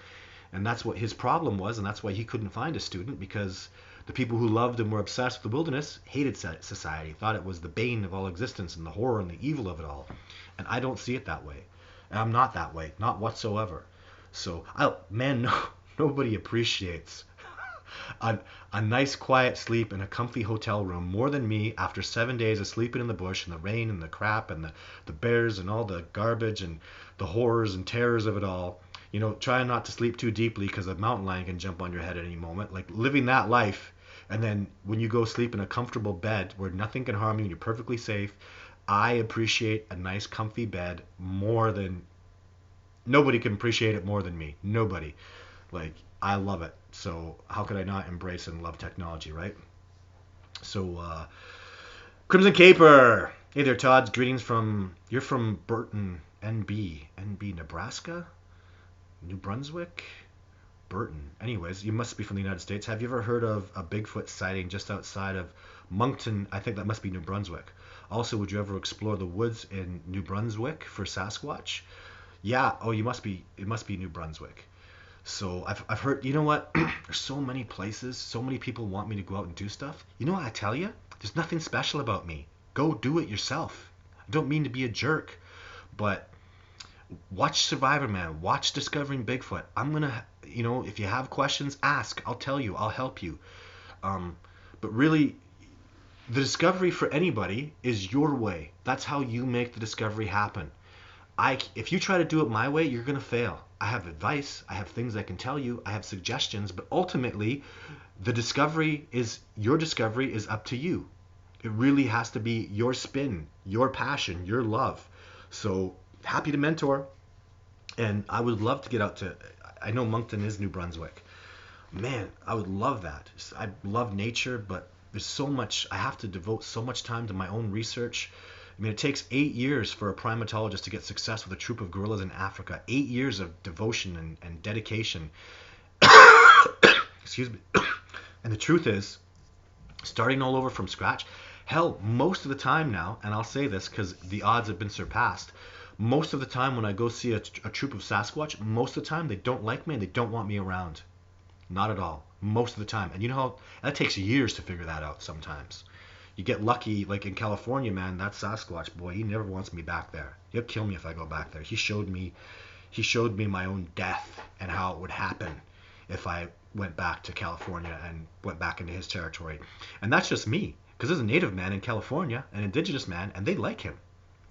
And that's what his problem was, and that's why he couldn't find a student, because the people who loved and were obsessed with the wilderness hated society, thought it was the bane of all existence and the horror and the evil of it all. And I don't see it that way. And I'm not that way, not whatsoever. So, nobody appreciates a nice quiet sleep in a comfy hotel room more than me after 7 days of sleeping in the bush and the rain and the crap and the bears and all the garbage and the horrors and terrors of it all. Trying not to sleep too deeply because a mountain lion can jump on your head at any moment. Like living that life, and then when you go sleep in a comfortable bed where nothing can harm you and you're perfectly safe, I appreciate a nice comfy bed more than nobody can appreciate it more than me. Nobody. Like, I love it. So how could I not embrace and love technology, right? So Crimson Caper, Hey there, Todd. Greetings from you're from Burton, NB, Nebraska, New Brunswick, Burton. Anyways, you must be from the United States. Have you ever heard of a Bigfoot sighting just outside of Moncton? I think that must be New Brunswick. Also, would you ever explore the woods in New Brunswick for Sasquatch? Yeah. Oh, you must be. It must be New Brunswick. So I've heard. You know what? There's so many places. So many people want me to go out and do stuff. You know what I tell you? There's nothing special about me. Go do it yourself. I don't mean to be a jerk, but watch Survivor Man. Watch Discovering Bigfoot. I'm gonna, if you have questions, ask. I'll tell you. I'll help you. Um, but really, the discovery for anybody is your way. That's how you make the discovery happen. If you try to do it my way, you're gonna fail. I have advice. I have things I can tell you. I have suggestions. But ultimately, your discovery is up to you. It really has to be your spin, your passion, your love. So happy to mentor. And I would love to get out to, I know Moncton is New Brunswick. Man, I would love that. I love nature, but there's so much, I have to devote so much time to my own research. I mean, it takes 8 years for a primatologist to get success with a troop of gorillas in Africa. 8 years of devotion and dedication. Excuse me. And the truth is, starting all over from scratch, hell, most of the time now, and I'll say this because the odds have been surpassed, most of the time when I go see a troop of Sasquatch, most of the time they don't like me and they don't want me around. Not at all. Most of the time. And you know how that takes years to figure that out sometimes. You get lucky, like in California, man, that Sasquatch boy, he never wants me back there. He'll kill me if I go back there. He showed me my own death and how it would happen if I went back to California and went back into his territory. And that's just me. Because there's a native man in California, an indigenous man, and they like him.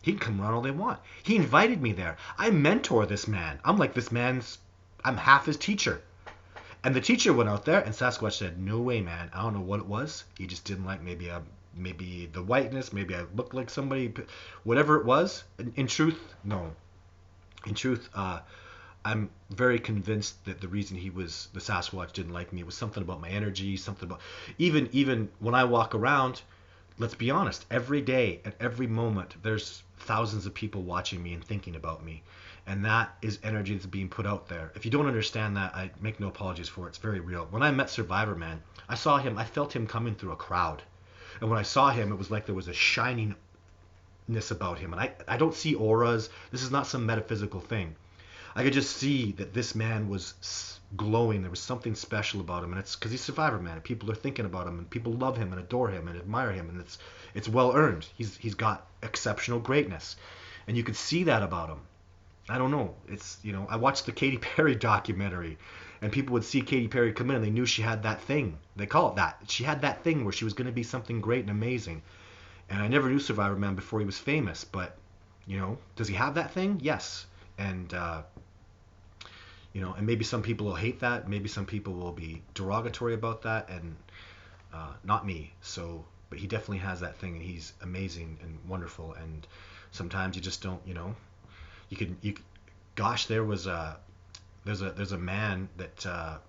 He can come around all they want. He invited me there. I mentor this man. I'm half his teacher. And the teacher went out there, and Sasquatch said, "No way, man. I don't know what it was. He just didn't like maybe the whiteness, maybe I looked like somebody, whatever it was." In truth, no. In truth, I'm very convinced that the reason the Sasquatch didn't like me was something about my energy, something about, even when I walk around, let's be honest, every day, at every moment, there's thousands of people watching me and thinking about me. And that is energy that's being put out there. If you don't understand that, I make no apologies for it. It's very real. When I met Survivor Man, I felt him coming through a crowd. And when I saw him, it was like there was a shiningness about him. And I don't see auras. This is not some metaphysical thing. I could just see that this man was glowing. There was something special about him. And it's because he's Survivor Man. And people are thinking about him. And people love him and adore him and admire him. And it's well earned. He's got exceptional greatness. And you could see that about him. I don't know. I watched the Katy Perry documentary, and people would see Katy Perry come in, and they knew she had that thing. They call it that. She had that thing where she was going to be something great and amazing. And I never knew Survivor Man before he was famous, but, does he have that thing? Yes. And, and maybe some people will hate that. Maybe some people will be derogatory about that, and not me. So, but he definitely has that thing, and he's amazing and wonderful. And sometimes you just don't, there's a man that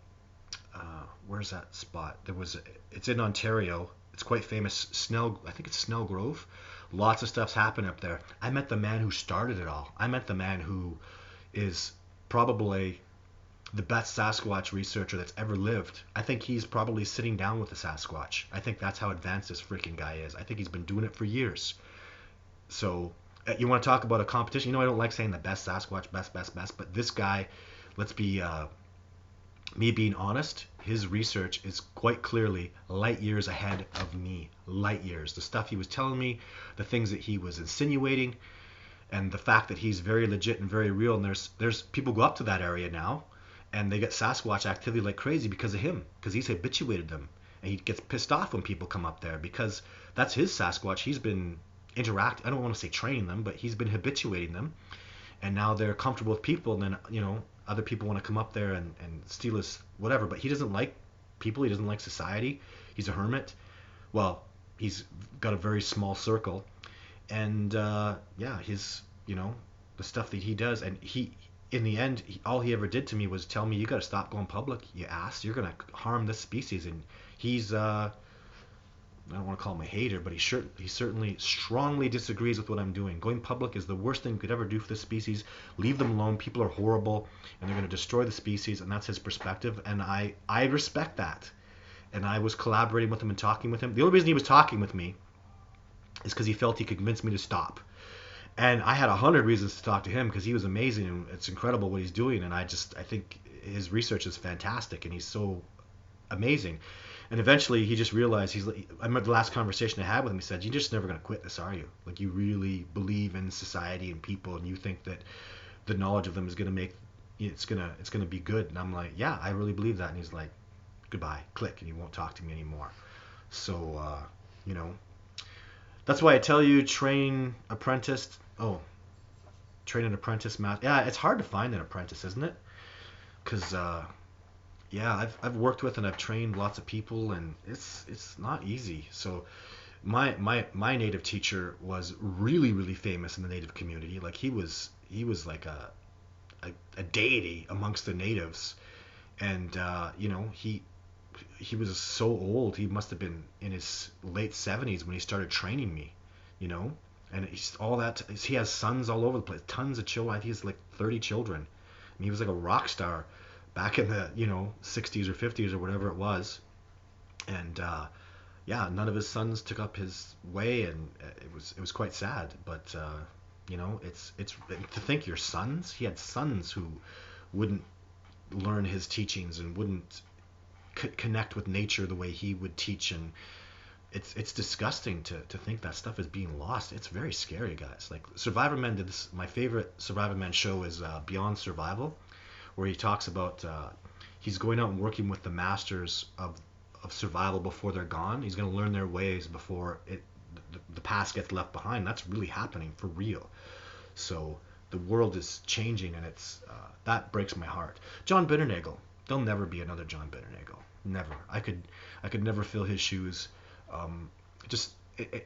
where's that spot? It's in Ontario. It's quite famous. I think it's Snell Grove. Lots of stuff's happened up there. I met the man who started it all. I met the man who is probably the best Sasquatch researcher that's ever lived. I think he's probably sitting down with the Sasquatch. I think that's how advanced this freaking guy is. I think he's been doing it for years. So you want to talk about a competition? I don't like saying the best Sasquatch, best, but this guy, let's be, me being honest, his research is quite clearly light years ahead of me. Light years. The stuff he was telling me, the things that he was insinuating, and the fact that he's very legit and very real. And there's people go up to that area now, and they get Sasquatch activity like crazy because of him, because he's habituated them. And he gets pissed off when people come up there because that's his Sasquatch. He's been I don't want to say training them, but he's been habituating them, and now they're comfortable with people, and then other people want to come up there and steal his whatever. But he doesn't like people. He doesn't like society. He's a hermit. Well, he's got a very small circle, and his the stuff that he does, and he in the end, all he ever did to me was tell me, "You got to stop going public, you ass. You're gonna harm this species." And he's I don't want to call him a hater, but he certainly strongly disagrees with what I'm doing. Going public is the worst thing you could ever do for the species. Leave them alone. People are horrible, and they're going to destroy the species, and that's his perspective, and I respect that. And I was collaborating with him and talking with him. The only reason he was talking with me is because he felt he could convince me to stop. And I had 100 reasons to talk to him because he was amazing and it's incredible what he's doing. And I think his research is fantastic and he's so amazing. And eventually he just realized I remember the last conversation I had with him. He said, "You're just never going to quit this, are you? Like you really believe in society and people, and you think that the knowledge of them is going to make it's gonna be good." And I'm like, "Yeah, I really believe that." And he's like, "Goodbye," click, and he won't talk to me anymore. So you know, that's why I tell you, train an apprentice. Yeah, it's hard to find an apprentice, isn't it? Because yeah, I've worked with and I've trained lots of people, and it's not easy. So my native teacher was really famous in the native community. Like he was like a deity amongst the natives, and you know he was so old. He must have been in his late 70s when he started training me, you know. And he's all that. He has sons all over the place, tons of children. I think he has like 30 children. I mean, he was like a rock star back in the 60s or 50s or whatever it was. And yeah, none of his sons took up his way, and it was quite sad. But it's to think your sons. He had sons who wouldn't learn his teachings and wouldn't connect with nature the way he would teach, and it's disgusting to think that stuff is being lost. It's very scary, guys. Like Survivor Men did this. My favorite Survivor Men show is Beyond Survival, where he talks about he's going out and working with the masters of survival before they're gone. He's going to learn their ways before the past gets left behind. That's really happening for real. So the world is changing, and it's that breaks my heart. John Bitternagel. There'll never be another John Bitternagel. Never. I could never fill his shoes. Just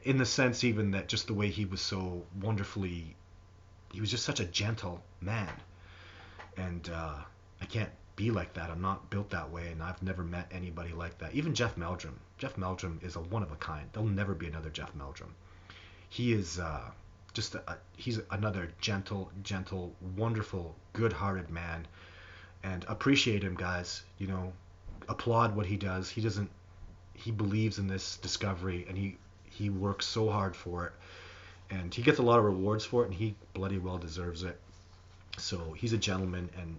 in the sense even that just the way he was so wonderfully, he was just such a gentle man. And I can't be like that. I'm not built that way, and I've never met anybody like that. Even Jeff Meldrum. Jeff Meldrum is a one of a kind. There'll never be another Jeff Meldrum. He is he's another gentle, wonderful, good-hearted man. And appreciate him, guys. Applaud what he does. He believes in this discovery, and he works so hard for it, and he gets a lot of rewards for it, and he bloody well deserves it. So he's a gentleman, and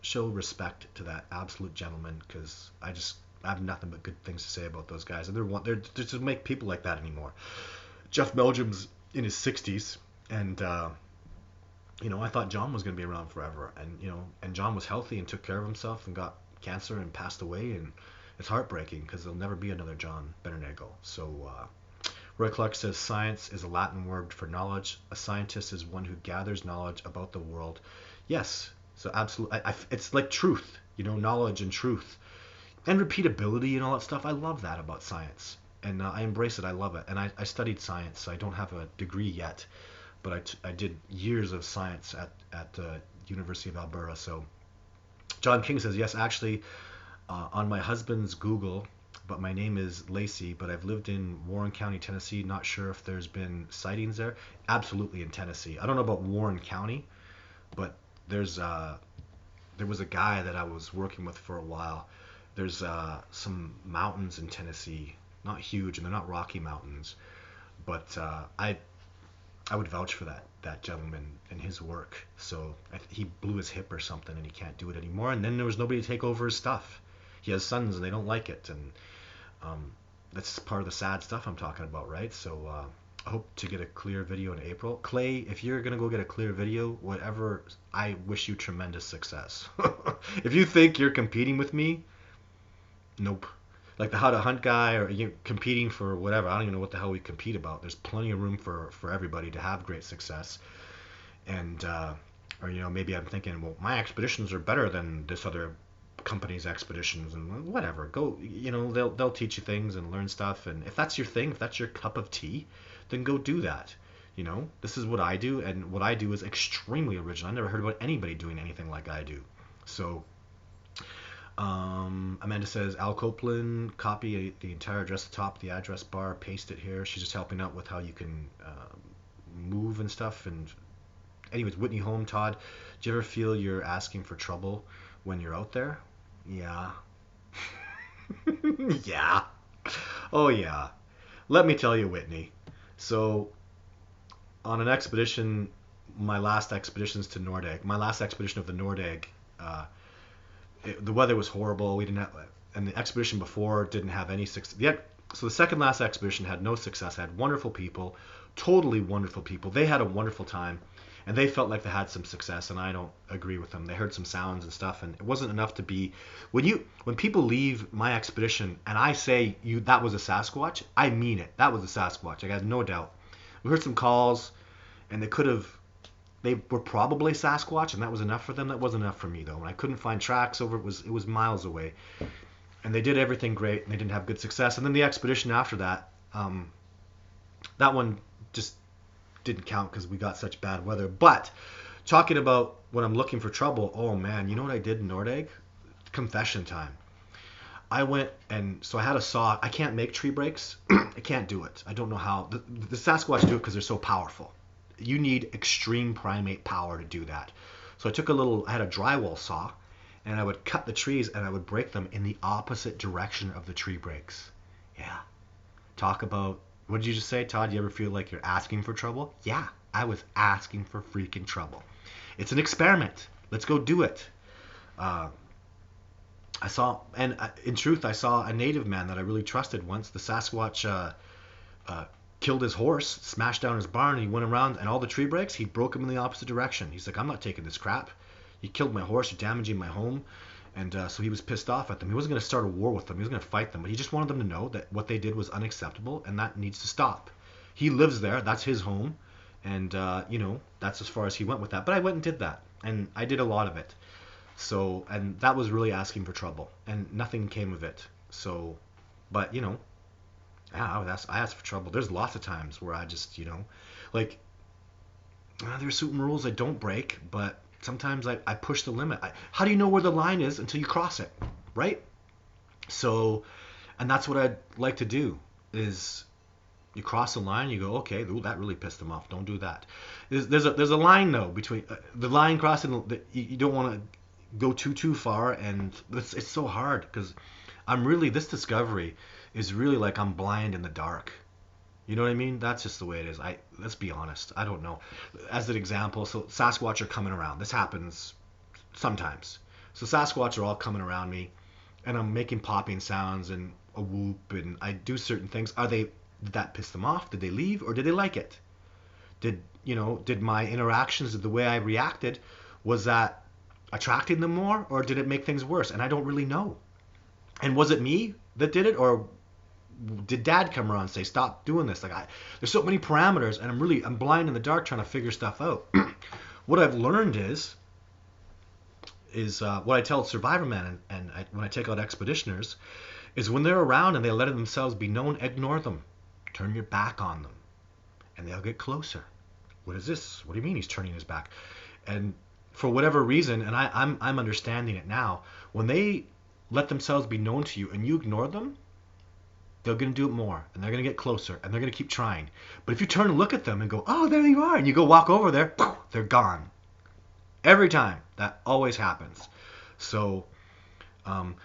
show respect to that absolute gentleman, because I have nothing but good things to say about those guys, and they're just make people like that anymore. Jeff Meldrum's in his 60s, and I thought John was going to be around forever, and John was healthy and took care of himself and got cancer and passed away, and it's heartbreaking because there'll never be another John Bitternagel. So Roy Clark says science is a Latin word for knowledge. A scientist is one who gathers knowledge about the world. Yes, so absolutely, it's like truth, knowledge and truth and repeatability and all that stuff. I love that about science, and I embrace it. I love it, and I studied science. So I don't have a degree yet, but I did years of science at the University of Alberta. So John King says, yes, actually, on my husband's Google, but my name is Lacey, but I've lived in Warren County, Tennessee. Not sure if there's been sightings there. Absolutely in Tennessee. I don't know about Warren County, but there was a guy that I was working with for a while. There's some mountains in Tennessee, not huge, and they're not Rocky Mountains, but I would vouch for that gentleman and his work. So he blew his hip or something, and he can't do it anymore. And then there was nobody to take over his stuff. He has sons, and they don't like it, and that's part of the sad stuff I'm talking about, right? So I hope to get a clear video in April. Clay, if you're gonna go get a clear video, whatever, I wish you tremendous success. If you think you're competing with me, nope. Like the How to Hunt guy, or you competing for whatever. I don't even know what the hell we compete about. There's plenty of room for everybody to have great success. And or maybe I'm thinking, well, my expeditions are better than this other company's expeditions, and whatever. Go, they'll teach you things and learn stuff. And if that's your thing, if that's your cup of tea, then go do that. This is what I do, and what I do is extremely original. I never heard about anybody doing anything like I do. So Amanda says, Al Copeland, copy the entire address at the top of the address bar, paste it here. She's just helping out with how you can move and stuff. And anyways, Whitney Home, Todd, do you ever feel you're asking for trouble when you're out there? Yeah. Yeah. Oh, yeah. Let me tell you, Whitney. So, on an expedition, my last expedition of the Nordegg, the weather was horrible. We didn't have, and the expedition before didn't have any success. So the second last expedition had no success. Had wonderful people, totally wonderful people. They had a wonderful time, and they felt like they had some success. And I don't agree with them. They heard some sounds and stuff, and it wasn't enough to be. When people leave my expedition and I say that was a Sasquatch, I mean it. That was a Sasquatch. I got no doubt. We heard some calls, and they were probably Sasquatch, and that was enough for them. That wasn't enough for me though. And I couldn't find tracks over it was miles away. And they did everything great, and they didn't have good success. And then the expedition after that, that one just didn't count because we got such bad weather. But talking about when I'm looking for trouble, oh man, you know what I did in Nordegg? Confession time. I went so I had a saw. I can't make tree breaks. I can't do it. I don't know how. The Sasquatch do it because they're so powerful. You need extreme primate power to do that. So I had a drywall saw, and I would cut the trees and I would break them in the opposite direction of the tree breaks. Yeah. Talk about, what did you just say, Todd? You ever feel like you're asking for trouble? Yeah, I was asking for freaking trouble. It's an experiment. Let's go do it. In truth, I saw a native man that I really trusted once. The Sasquatch killed his horse, smashed down his barn, and he went around, and all the tree breaks, he broke them in the opposite direction. He's like, I'm not taking this crap. You killed my horse, you're damaging my home. And so he was pissed off at them. He wasn't going to start a war with them. He was going to fight them. But he just wanted them to know that what they did was unacceptable, and that needs to stop. He lives there. That's his home. And, that's as far as he went with that. But I went and did that. And I did a lot of it. So, and that was really asking for trouble. And nothing came of it. So, but, I asked for trouble. There's lots of times where I just, there's certain rules I don't break, but sometimes I push the limit. How do you know where the line is until you cross it, right? So, and that's what I'd like to do is you cross the line, you go, okay, ooh, that really pissed them off. Don't do that. There's a line though between the line crossing. You don't want to go too far, and it's so hard because this discovery is really like I'm blind in the dark. You know what I mean? That's just the way it is. Let's be honest. I don't know. As an example, so Sasquatch are coming around. This happens sometimes. So Sasquatch are all coming around me, and I'm making popping sounds and a whoop, and I do certain things. Did that piss them off? Did they leave, or did they like it? Did my interactions, the way I reacted, was that attracting them more, or did it make things worse? And I don't really know. And was it me that did it, or did Dad come around and say, stop doing this? There's so many parameters, and I'm blind in the dark trying to figure stuff out. What I've learned is what I tell Survivor Men and when I take out expeditioners is when they're around and they let themselves be known, ignore them. Turn your back on them, and they'll get closer. What is this? What do you mean he's turning his back? And for whatever reason, and I'm understanding it now, when they let themselves be known to you and you ignore them, they're going to do it more, and they're going to get closer, and they're going to keep trying. But if you turn and look at them and go, oh, there you are, and you go walk over there, they're gone. Every time. That always happens. So,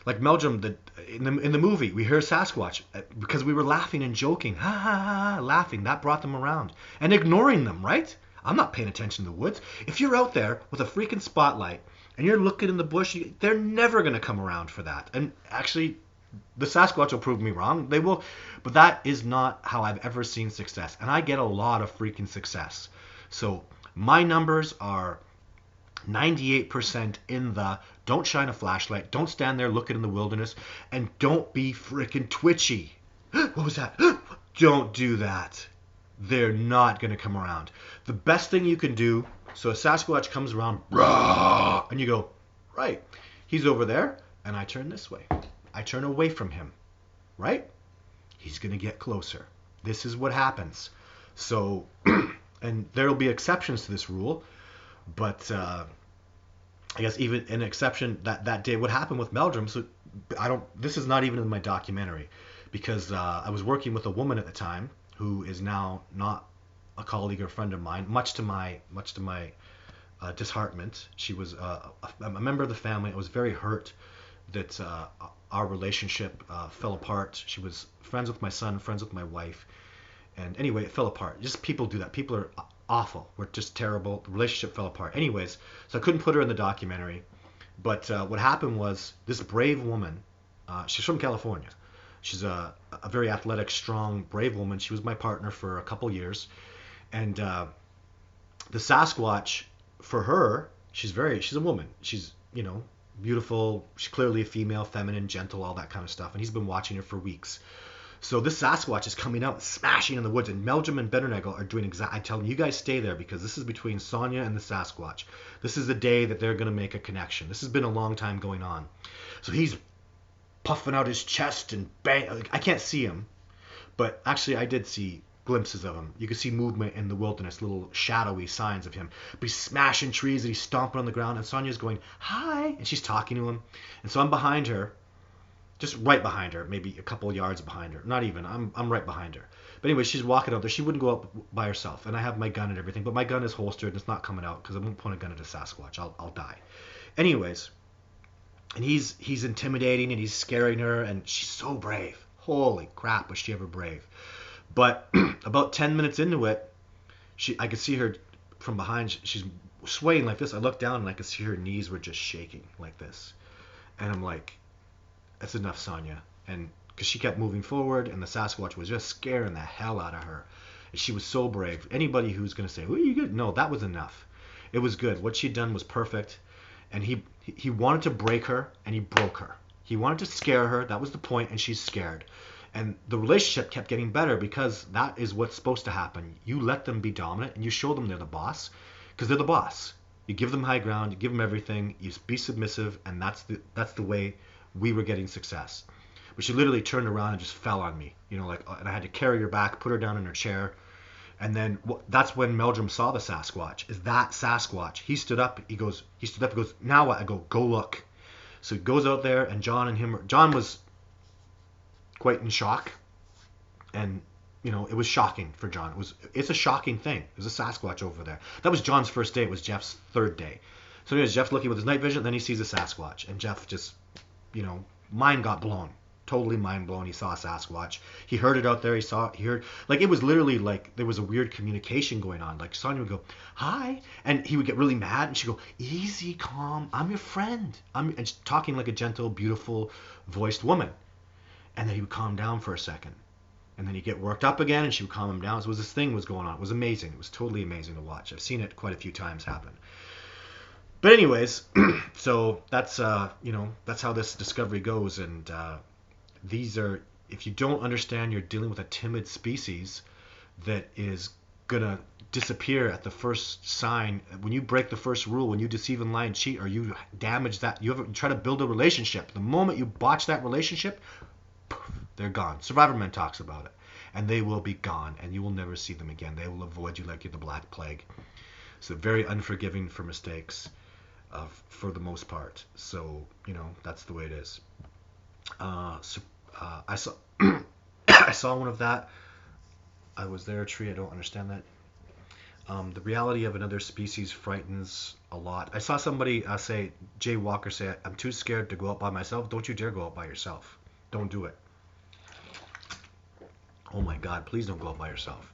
like Meldrum, in the movie, we hear Sasquatch because we were laughing and joking, ha ha ha, laughing. That brought them around. And ignoring them, right? I'm not paying attention to the woods. If you're out there with a freaking spotlight and you're looking in the bush, they're never going to come around for that. And actually, the Sasquatch will prove me wrong. They will. But that is not how I've ever seen success. And I get a lot of freaking success. So my numbers are 98% in the don't shine a flashlight, don't stand there looking in the wilderness, and don't be freaking twitchy. What was that? Don't do that. They're not going to come around. The best thing you can do, so a Sasquatch comes around, and you go, right, he's over there, and I turn this way. I turn away from him, right? He's going to get closer. This is what happens. So, and there will be exceptions to this rule, but I guess even an exception that day. What happened with Meldrum? So I don't. This is not even in my documentary, because I was working with a woman at the time who is now not a colleague or friend of mine. Much to my disheartenment. She was a member of the family. I was very hurt that our relationship fell apart. She was friends with my son, friends with my wife, and anyway, it fell apart. Just people do that. People are awful. We're just terrible. The relationship fell apart. Anyways, so I couldn't put her in the documentary. But what happened was this brave woman. She's from California. She's a very athletic, strong, brave woman. She was my partner for a couple years, and the Sasquatch, for her, she's a woman. She's, beautiful. She's clearly a female, feminine, gentle, all that kind of stuff. And he's been watching her for weeks. So this Sasquatch is coming out, smashing in the woods, and Meldrum and Betternagel are doing exactly. I tell them, you guys stay there, because this is between Sonia and the Sasquatch. This is the day that they're going to make a connection. This has been a long time going on. So he's puffing out his chest and bang. I can't see him, but actually I did see glimpses of him. You could see movement in the wilderness, little shadowy signs of him. But he's smashing trees and he's stomping on the ground, and Sonia's going, hi, and she's talking to him. And so I'm behind her, just right behind her, maybe a couple of yards behind her. Not even, I'm right behind her. But anyway, she's walking out there. She wouldn't go up by herself, and I have my gun and everything, but my gun is holstered and it's not coming out because I won't point a gun at a Sasquatch. I'll die. Anyways, and he's intimidating and he's scaring her, and she's so brave. Holy crap, was she ever brave. But about 10 minutes into it, I could see her from behind. She's swaying like this. I looked down and I could see her knees were just shaking like this. And I'm like, that's enough, Sonia. And because she kept moving forward, and the Sasquatch was just scaring the hell out of her. And she was so brave. Anybody who's going to say, well, you good? No, that was enough. It was good. What she'd done was perfect. And he wanted to break her, and he broke her. He wanted to scare her. That was the point, and she's scared. And the relationship kept getting better, because that is what's supposed to happen. You let them be dominant, and you show them they're the boss, because they're the boss. You give them high ground, you give them everything, you be submissive, and that's the way we were getting success. But she literally turned around and just fell on me, and I had to carry her back, put her down in her chair. And then that's when Meldrum saw the Sasquatch. Is that Sasquatch? He stood up. He goes, now what? I go look. So he goes out there, and John was quite in shock. And, it was shocking for John. It's a shocking thing. There's a Sasquatch over there. That was John's first day. It was Jeff's third day. So anyways, Jeff's looking with his night vision, then he sees a Sasquatch. And Jeff just, mind got blown. Totally mind blown. He saw a Sasquatch. He heard it out there. He heard, it was literally like there was a weird communication going on. Like Sonia would go, hi, and he would get really mad, and she'd go, easy, calm, I'm your friend. And she's talking like a gentle, beautiful voiced woman. And then he would calm down for a second. And then he'd get worked up again, and she would calm him down. So this thing was going on. It was amazing. It was totally amazing to watch. I've seen it quite a few times happen. But anyways, so that's that's how this discovery goes. And these are, if you don't understand, you're dealing with a timid species that is gonna disappear at the first sign. When you break the first rule, when you deceive and lie and cheat, or you damage that, you try to build a relationship. The moment you botch that relationship, poof, they're gone. Survivor Men talks about it, and they will be gone, and you will never see them again. They will avoid you like you're the Black Plague. So very unforgiving for mistakes, for the most part. So that's the way it is. I saw I saw one of that. I was there, a tree. I don't understand that. The reality of another species frightens a lot. I saw somebody say, Jay Walker say, I'm too scared to go out by myself. Don't you dare go out by yourself. Don't do it. Oh my God, please don't go out by yourself.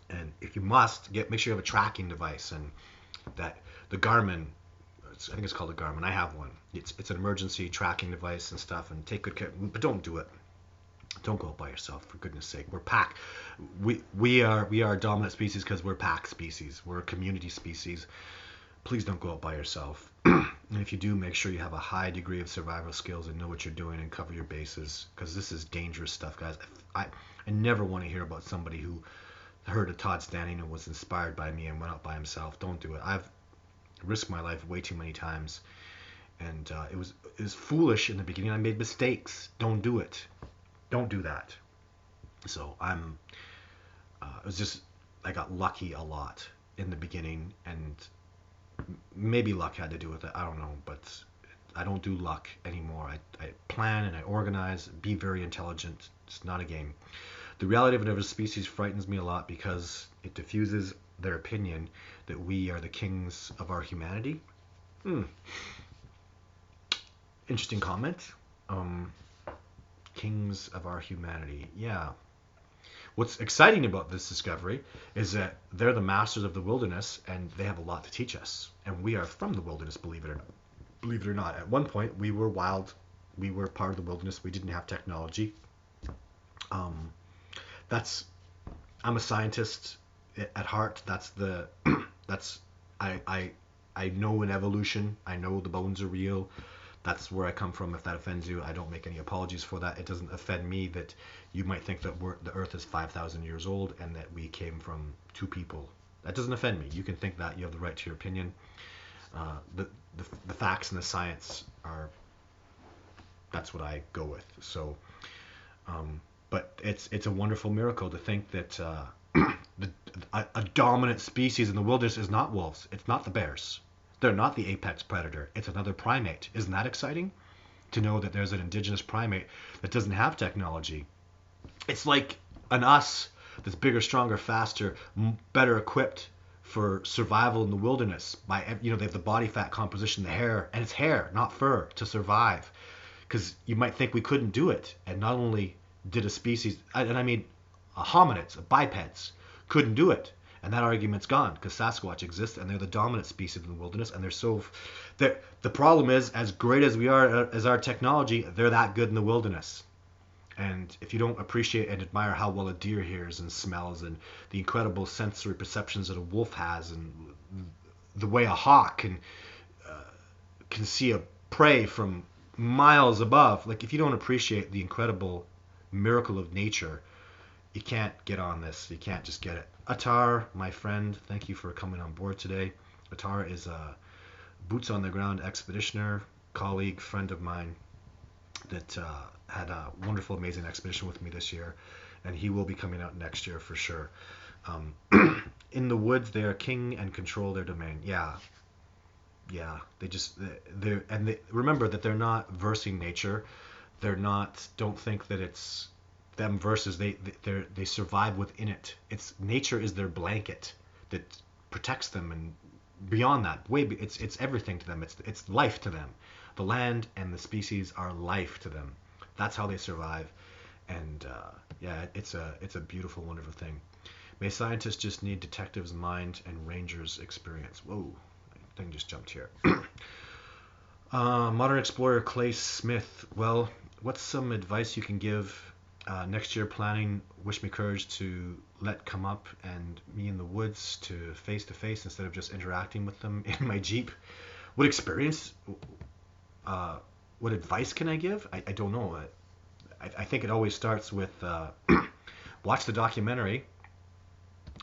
And if you must, make sure you have a tracking device, and that the Garmin, I think it's called a Garmin. I have one. It's an emergency tracking device and stuff, and take good care. But don't do it. Don't go out by yourself, for goodness sake. We're pack. We are a dominant species because we're pack species. We're a community species. Please don't go out by yourself. And if you do, make sure you have a high degree of survival skills and know what you're doing and cover your bases, because this is dangerous stuff, guys. I never want to hear about somebody who heard of Todd Standing and was inspired by me and went out by himself. Don't do it. I've risked my life way too many times, and it was foolish in the beginning. I made mistakes. Don't do it. Don't do that. So I got lucky a lot in the beginning, and Maybe luck had to do with it. I don't know, but I don't do luck anymore. I plan and I organize, be very intelligent. It's not a game. The reality of another species frightens me a lot because it diffuses their opinion that we are the kings of our humanity. Hmm. Interesting comment. Um, Kings of our humanity. Yeah. What's exciting about this discovery is that they're the masters of the wilderness and they have a lot to teach us. And we are from the wilderness, believe it or not. Believe it or not. At one point, we were wild. We were part of the wilderness. We didn't have technology. Um, that's. I'm a scientist at heart. That's. I. I. I know in evolution. I know the bones are real. That's where I come from. If that offends you, I don't make any apologies for that. It doesn't offend me that you might think that the Earth is 5,000 years old and that we came from two people. That doesn't offend me. You can think that. You have the right to your opinion. The facts and the science are. That's what I go with. So, but it's a wonderful miracle to think that a dominant species in the wilderness is not wolves. It's not the bears. They're not the apex predator. It's another primate. Isn't that exciting? To know that there's an indigenous primate that doesn't have technology. It's like an us that's bigger, stronger, faster, better equipped for survival in the wilderness. They have the body fat composition, the hair, and it's hair, not fur, to survive. Because you might think we couldn't do it, and not only did a species, and I mean hominids, bipeds, couldn't do it, and that argument's gone because Sasquatch exists and they're the dominant species in the wilderness, and the problem is, as great as we are as our technology, they're that good in the wilderness. And if you don't appreciate and admire how well a deer hears and smells and the incredible sensory perceptions that a wolf has and the way a hawk can see a prey from miles above, like if you don't appreciate the incredible miracle of nature, you can't get on this. You can't just get it. Atar, my friend, thank you for coming on board today. Atar is a boots on the ground expeditioner, colleague, friend of mine that had a wonderful, amazing expedition with me this year, and he will be coming out next year for sure. In the woods, they are king and control their domain. Yeah, they remember that they're not versing nature. They're not. Don't think that it's them versus they survive within it. It's nature is their blanket that protects them, and beyond that, it's everything to them. It's life to them. The land and the species are life to them. That's how they survive, and it's a beautiful, wonderful thing. May scientists just need detectives' mind and rangers' experience. Whoa, thing just jumped here. Modern explorer Clay Smith. Well, what's some advice you can give next year planning? Wish me courage to let come up and me in the woods to face instead of just interacting with them in my Jeep. What experience? What advice can I give? I don't know. I think it always starts with watch the documentary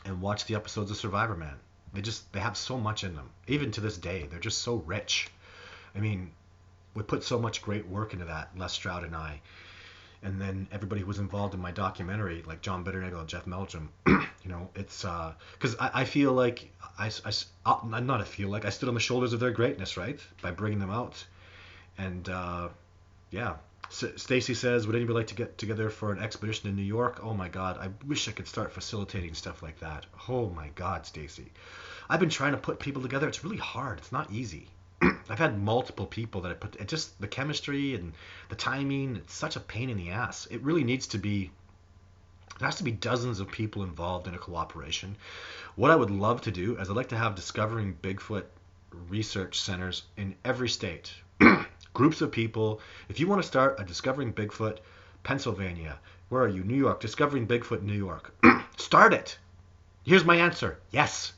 and watch the episodes of Survivor Man. They have so much in them. Even to this day, they're just so rich. I mean, we put so much great work into that, Les Stroud and I. And then everybody who was involved in my documentary, like John Bitternagel and Jeff Meldrum, it's because I feel like I stood on the shoulders of their greatness, right? By bringing them out. And Stacy says, would anybody like to get together for an expedition in New York? Oh my God, I wish I could start facilitating stuff like that. Oh my God, Stacy. I've been trying to put people together. It's really hard. It's not easy. I've had multiple people that I put, it just the chemistry and the timing, it's such a pain in the ass. It really needs to be, there has to be dozens of people involved in a cooperation. What I would love to do is I'd like to have Discovering Bigfoot research centers in every state. Groups of people. If you want to start a Discovering Bigfoot, Pennsylvania, where are you? New York, Discovering Bigfoot, New York. Start it. Here's my answer. Yes,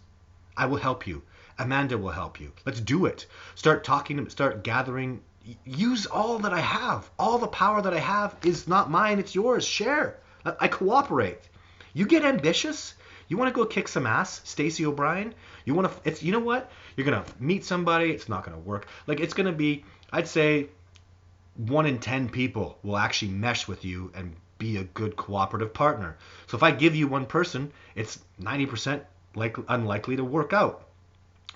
I will help you. Amanda will help you. Let's do it. Start talking, start gathering. Use all that I have. All the power that I have is not mine, it's yours. Share. I cooperate. You get ambitious. You want to go kick some ass, Stacey O'Brien? You know what? You're going to meet somebody, it's not going to work. Like it's going to be, I'd say 1 in 10 people will actually mesh with you and be a good cooperative partner. So if I give you one person, it's 90% unlikely to work out.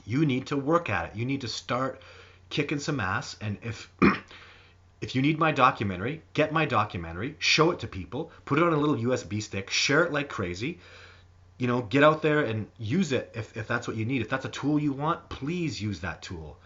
You need to work at it. You need to start kicking some ass. And if you need my documentary, get my documentary, show it to people, put it on a little USB stick, share it like crazy. Get out there and use it if that's what you need. If that's a tool you want, please use that tool.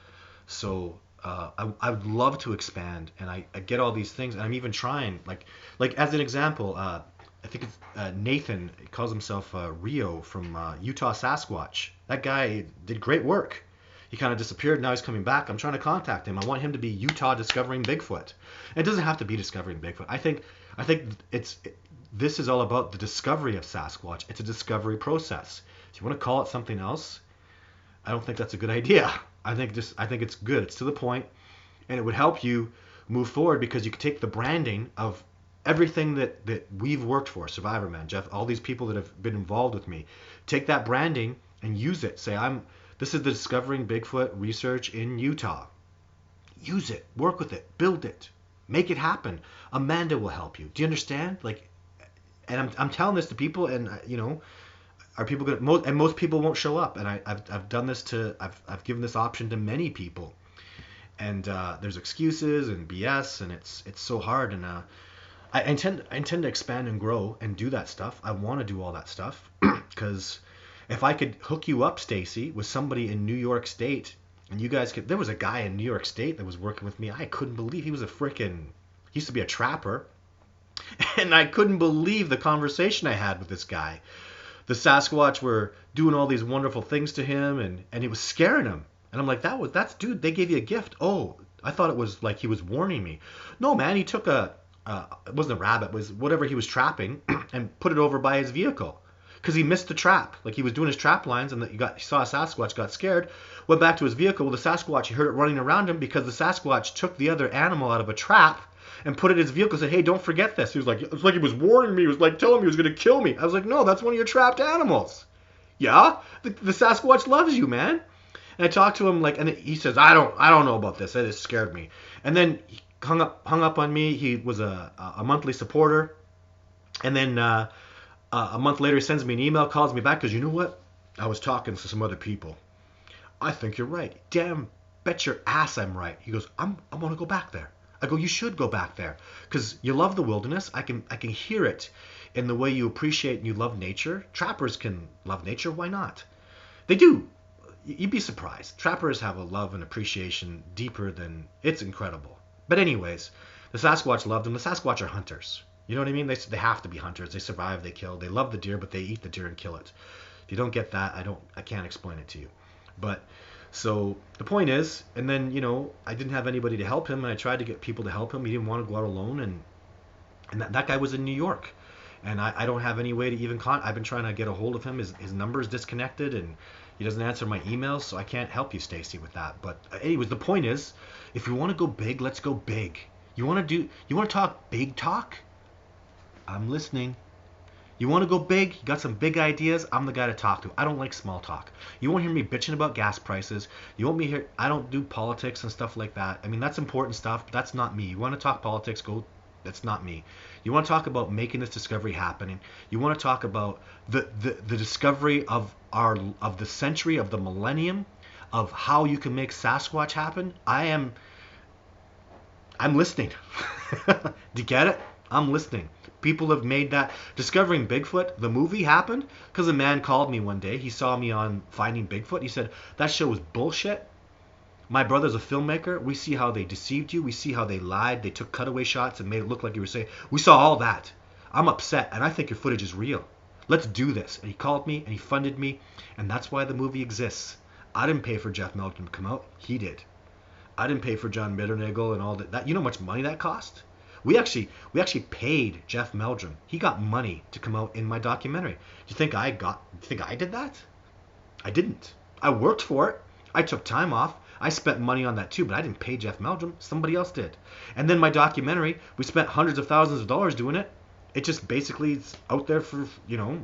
So I would love to expand, and I get all these things, and I'm even trying, like as an example, I think it's Nathan, he calls himself Rio from Utah Sasquatch. That guy did great work. He kind of disappeared. Now he's coming back. I'm trying to contact him. I want him to be Utah Discovering Bigfoot. It doesn't have to be Discovering Bigfoot. I think this is all about the discovery of Sasquatch. It's a discovery process. If you want to call it something else, I don't think that's a good idea. I think it's good. It's to the point, and it would help you move forward because you could take the branding of everything that we've worked for, Survivor Man, Jeff, all these people that have been involved with me. Take that branding and use it. Say, this is the Discovering Bigfoot research in Utah. Use it, work with it, build it, make it happen. Amanda will help you. Do you understand? And I'm telling this to people, and are people gonna? Most people won't show up. And I've done this I've given this option to many people, and there's excuses and BS, and it's so hard. And I intend to expand and grow and do that stuff. I want to do all that stuff because if I could hook you up, Stacy, with somebody in New York State, and you guys could. There was a guy in New York State that was working with me. I couldn't believe he used to be a trapper. And I couldn't believe the conversation I had with this guy. The Sasquatch were doing all these wonderful things to him, and it was scaring him. And I'm like, that's dude, they gave you a gift. Oh, I thought it was like he was warning me. No, man, he took it wasn't a rabbit, it was whatever he was trapping, and put it over by his vehicle. Because he missed the trap. Like he was doing his trap lines, and he saw a Sasquatch, got scared, went back to his vehicle. Well, the Sasquatch, he heard it running around him because the Sasquatch took the other animal out of a trap and put it in his vehicle and said, hey, don't forget this. He was like, it's like he was warning me. He was like telling me he was going to kill me. I was like, no, that's one of your trapped animals. Yeah? The Sasquatch loves you, man. And I talked to him, and he says, I don't know about this. It scared me. And then he hung up on me. He was a monthly supporter. And then a month later, he sends me an email, calls me back, because you know what? I was talking to some other people. I think you're right. Damn, bet your ass I'm right. He goes, I want to go back there. I go, you should go back there because you love the wilderness. I can hear it in the way you appreciate and you love nature. Trappers can love nature. Why not? They do. You'd be surprised. Trappers have a love and appreciation deeper than it's incredible. But anyways, the Sasquatch loved them. The Sasquatch are hunters. You know what I mean? They have to be hunters. They survive. They kill. They love the deer, but they eat the deer and kill it. If you don't get that, I can't explain it to you. But so the point is, and then, I didn't have anybody to help him, and I tried to get people to help him. He didn't want to go out alone, and that guy was in New York, and I don't have any way to even I've been trying to get a hold of him. His number's disconnected, and he doesn't answer my emails, so I can't help you, Stacy, with that. But anyways, the point is, if you want to go big, let's go big. You want to talk big talk? I'm listening. You want to go big? You got some big ideas? I'm the guy to talk to. I don't like small talk. You won't hear me bitching about gas prices. You won't be here. I don't do politics and stuff like that. I mean, that's important stuff, but that's not me. You want to talk politics? Go. That's not me. You want to talk about making this discovery happening. You want to talk about the discovery of the century, of the millennium, of how you can make Sasquatch happen. I'm listening. Do you get it? I'm listening. People have made that. Discovering Bigfoot, the movie, happened because a man called me one day. He saw me on Finding Bigfoot. He said, that show was bullshit. My brother's a filmmaker. We see how they deceived you. We see how they lied. They took cutaway shots and made it look like you were saying. We saw all that. I'm upset, and I think your footage is real. Let's do this. And he called me, and he funded me, and that's why the movie exists. I didn't pay for Jeff Meldrum to come out. He did. I didn't pay for John Mitternagel and all that. You know how much money that cost? We actually paid Jeff Meldrum. He got money to come out in my documentary. Do you think I did that? I didn't. I worked for it. I took time off. I spent money on that too, but I didn't pay Jeff Meldrum. Somebody else did. And then my documentary, we spent hundreds of thousands of dollars doing it. It just basically is out there for,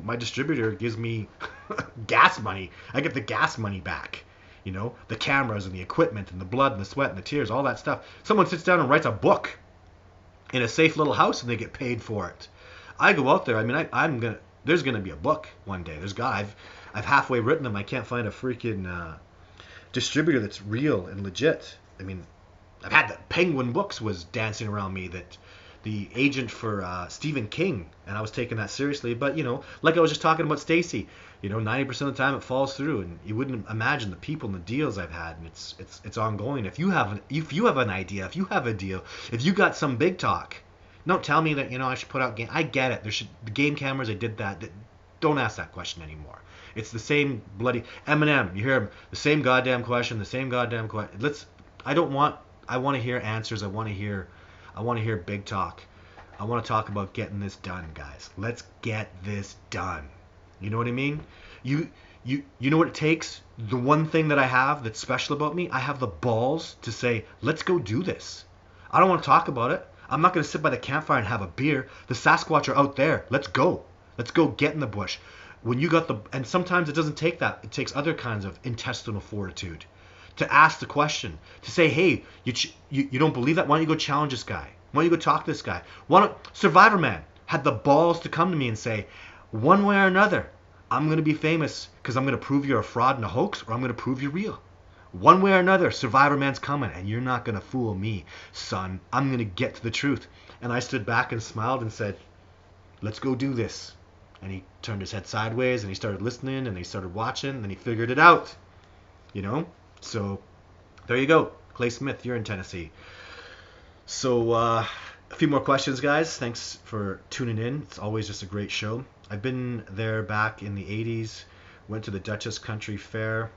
my distributor gives me gas money. I get the gas money back. The cameras and the equipment and the blood and the sweat and the tears, all that stuff. Someone sits down and writes a book in a safe little house and they get paid for it. I go out there. I mean, there's gonna be a book one day. I've halfway written them. I can't find a freaking distributor that's real and legit. I mean, I've had the Penguin Books was dancing around me, that the agent for Stephen King, and I was taking that seriously. But like I was just talking about Stacy, 90% of the time it falls through, and you wouldn't imagine the people and the deals I've had, and it's ongoing. If you have an idea, if you have a deal, if you got some big talk, don't tell me that I should put out game. I get it. The game cameras. I did that. Don't ask that question anymore. It's the same bloody Eminem. You hear him, the same goddamn question, the same goddamn question. I want to hear answers. I want to hear big talk. I want to talk about getting this done, guys. Let's get this done. You know what I mean? You know what it takes? The one thing that I have that's special about me, I have the balls to say, let's go do this. I don't want to talk about it. I'm not going to sit by the campfire and have a beer. The Sasquatch are out there. Let's go. Let's go get in the bush. And sometimes it doesn't take that. It takes other kinds of intestinal fortitude to ask the question, to say, hey, you don't believe that? Why don't you go challenge this guy? Why don't you go talk to this guy? Survivor Man had the balls to come to me and say, one way or another, I'm going to be famous because I'm going to prove you're a fraud and a hoax, or I'm going to prove you're real. One way or another, Survivor Man's coming, and you're not going to fool me, son. I'm going to get to the truth. And I stood back and smiled and said, let's go do this. And he turned his head sideways, and he started listening, and he started watching, and he figured it out. So there you go. Clay Smith, you're in Tennessee. So a few more questions, guys. Thanks for tuning in. It's always just a great show. I've been there back in the 80s. Went to the Dutchess Country Fair.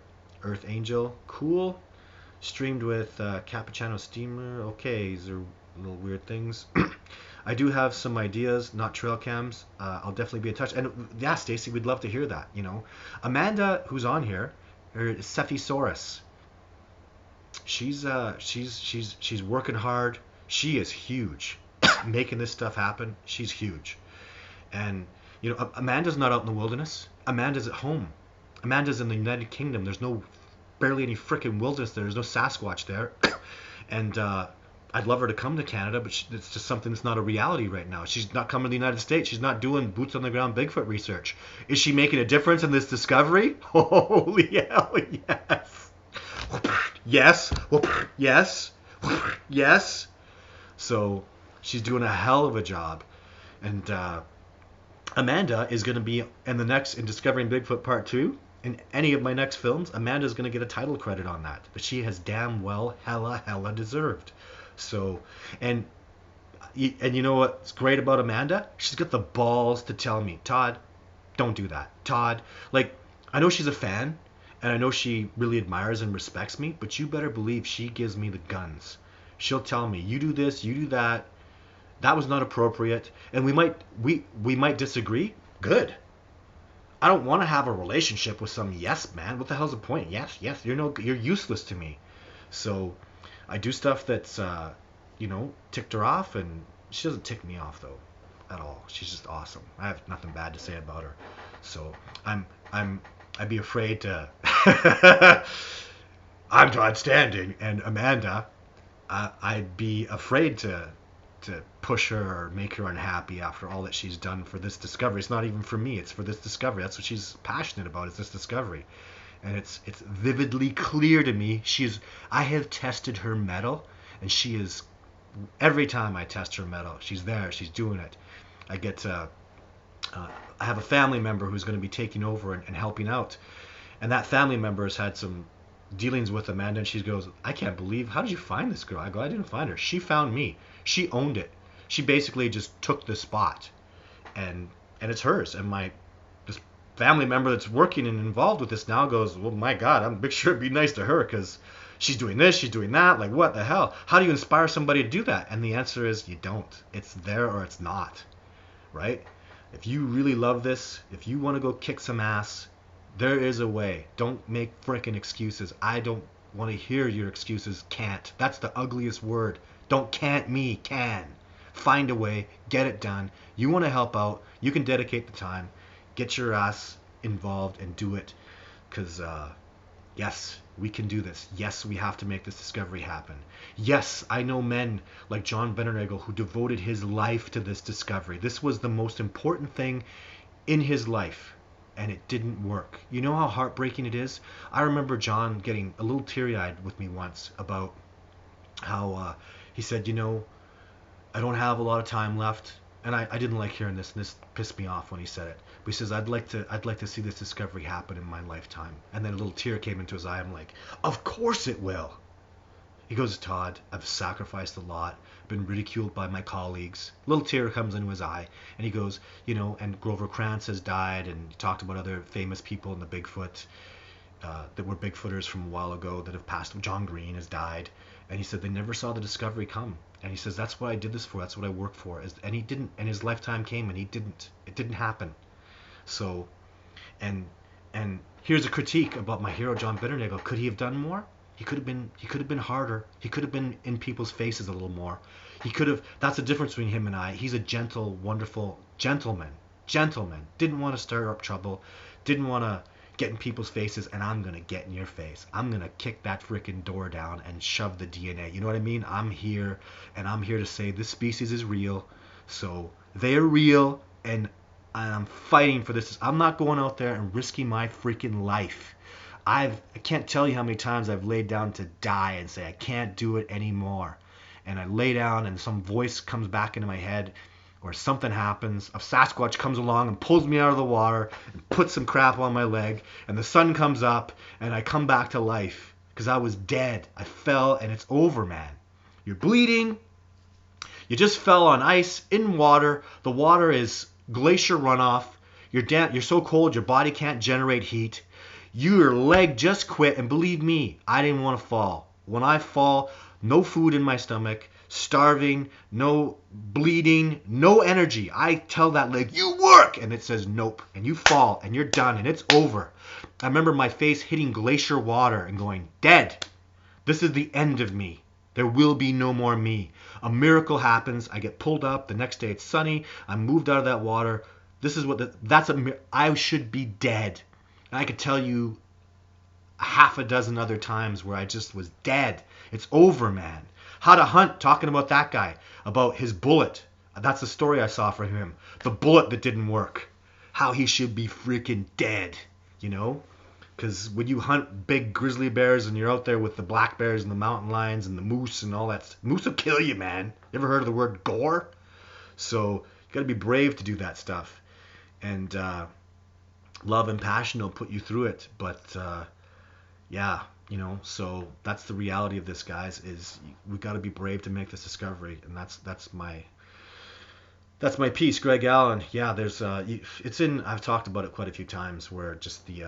Earth Angel. Cool. Streamed with Cappuccino Steamer. Okay, these are little weird things. I do have some ideas, not trail cams. I'll definitely be in touch. And yeah, Stacy, we'd love to hear that. Amanda, who's on here, or Cephisaurus. She's working hard. She is huge, making this stuff happen. She's huge, and Amanda's not out in the wilderness. Amanda's at home. Amanda's in the United Kingdom. There's barely any freaking wilderness there. There's no Sasquatch there, and I'd love her to come to Canada, but it's just something that's not a reality right now. She's not coming to the United States. She's not doing boots on the ground Bigfoot research. Is she making a difference in this discovery? Holy hell, yes. Yes. Yes. Yes. So she's doing a hell of a job. And Amanda is going to be in Discovering Bigfoot Part 2. In any of my next films, Amanda's going to get a title credit on that. But she has damn well hella deserved. So, and you know what's great about Amanda? She's got the balls to tell me, Todd, don't do that. Todd, I know she's a fan, and I know she really admires and respects me, but you better believe she gives me the guns. She'll tell me, you do this, you do that. That was not appropriate. And we might disagree. Good. I don't want to have a relationship with some yes man. What the hell's the point? Yes, you're useless to me. So I do stuff that's ticked her off, and she doesn't tick me off though at all. She's just awesome. I have nothing bad to say about her. So I'd be afraid to I'm Todd Standing, and Amanda, I'd be afraid to push her or make her unhappy after all that she's done for this discovery. It's not even for me, it's for this discovery. That's what she's passionate about, is this discovery. And it's vividly clear to me. I have tested her mettle, and she is, every time I test her mettle, she's there, she's doing it. I have a family member who's going to be taking over and helping out. And that family member has had some dealings with Amanda, and she goes, I can't believe, how did you find this girl? I go, I didn't find her. She found me. She owned it. She basically just took the spot, and it's hers. And this family member that's working and involved with this now goes, well, my God, I'm sure it'd be nice to her, because she's doing this, she's doing that. Like, what the hell? How do you inspire somebody to do that? And the answer is, you don't. It's there or it's not, right? If you really love this, if you want to go kick some ass, there is a way. Don't make frickin' excuses. I don't want to hear your excuses. Can't. That's the ugliest word. Don't can't me. Can. Find a way. Get it done. You want to help out. You can dedicate the time. Get your ass involved and do it. Because, yes, we can do this. Yes, we have to make this discovery happen. Yes, I know men like John Benernagel who devoted his life to this discovery. This was the most important thing in his life. and it didn't work. You know how heartbreaking it is? I remember John getting a little teary-eyed with me once about how he said, I don't have a lot of time left. And I didn't like hearing this, and this pissed me off when he said it. But he says, I'd like to see this discovery happen in my lifetime. And then a little tear came into his eye. I'm like, of course it will. He goes, Todd, I've sacrificed a lot, been ridiculed by my colleagues. A little tear comes into his eye, and he goes, and Grover Krantz has died, and he talked about other famous people in the Bigfoot that were Bigfooters from a while ago that have passed. John Green has died, and he said they never saw the discovery come. And he says, that's what I did this for. That's what I worked for. And he didn't. And his lifetime came, and he didn't. It didn't happen. So, and here's a critique about my hero, John Bitternagel. Could he have done more? He could have been harder. He could have been in people's faces a little more. He could have. That's the difference between him and I. He's a gentle, wonderful gentleman. Didn't want to stir up trouble. Didn't want to get in people's faces, and I'm gonna get in your face. I'm gonna kick that freaking door down and shove the DNA. You know what I mean? I'm here, and I'm here to say this species is real. So they're real, and I'm fighting for this. I'm not going out there and risking my freaking life. I can't tell you how many times I've laid down to die and say I can't do it anymore. And I lay down, and some voice comes back into my head, or something happens, a Sasquatch comes along and pulls me out of the water and puts some crap on my leg, and the sun comes up, and I come back to life because I was dead. I fell, and it's over, man. You're bleeding. You just fell on ice in water. The water is glacier runoff. You're so cold your body can't generate heat. Your leg just quit, and believe me, I didn't want to fall. When I fall, no food in my stomach, starving, no bleeding, no energy. I tell that leg, you work, and it says nope, and you fall, and you're done, and it's over. I remember my face hitting glacier water and going, dead. This is the end of me. There will be no more me. A miracle happens. I get pulled up. The next day it's sunny. I'm moved out of that water. This is I should be dead. And I could tell you half a dozen other times where I just was dead. It's over, man. How to Hunt, talking about that guy, about his bullet. That's the story I saw from him. The bullet that didn't work. How he should be freaking dead, Because when you hunt big grizzly bears and you're out there with the black bears and the mountain lions and the moose and all that, moose will kill you, man. You ever heard of the word gore? So you got to be brave to do that stuff. And love and passion will put you through it. But yeah, so that's the reality of this, guys, is we got to be brave to make this discovery. And that's my piece, Greg Allen. Yeah, there's I've talked about it quite a few times, where just the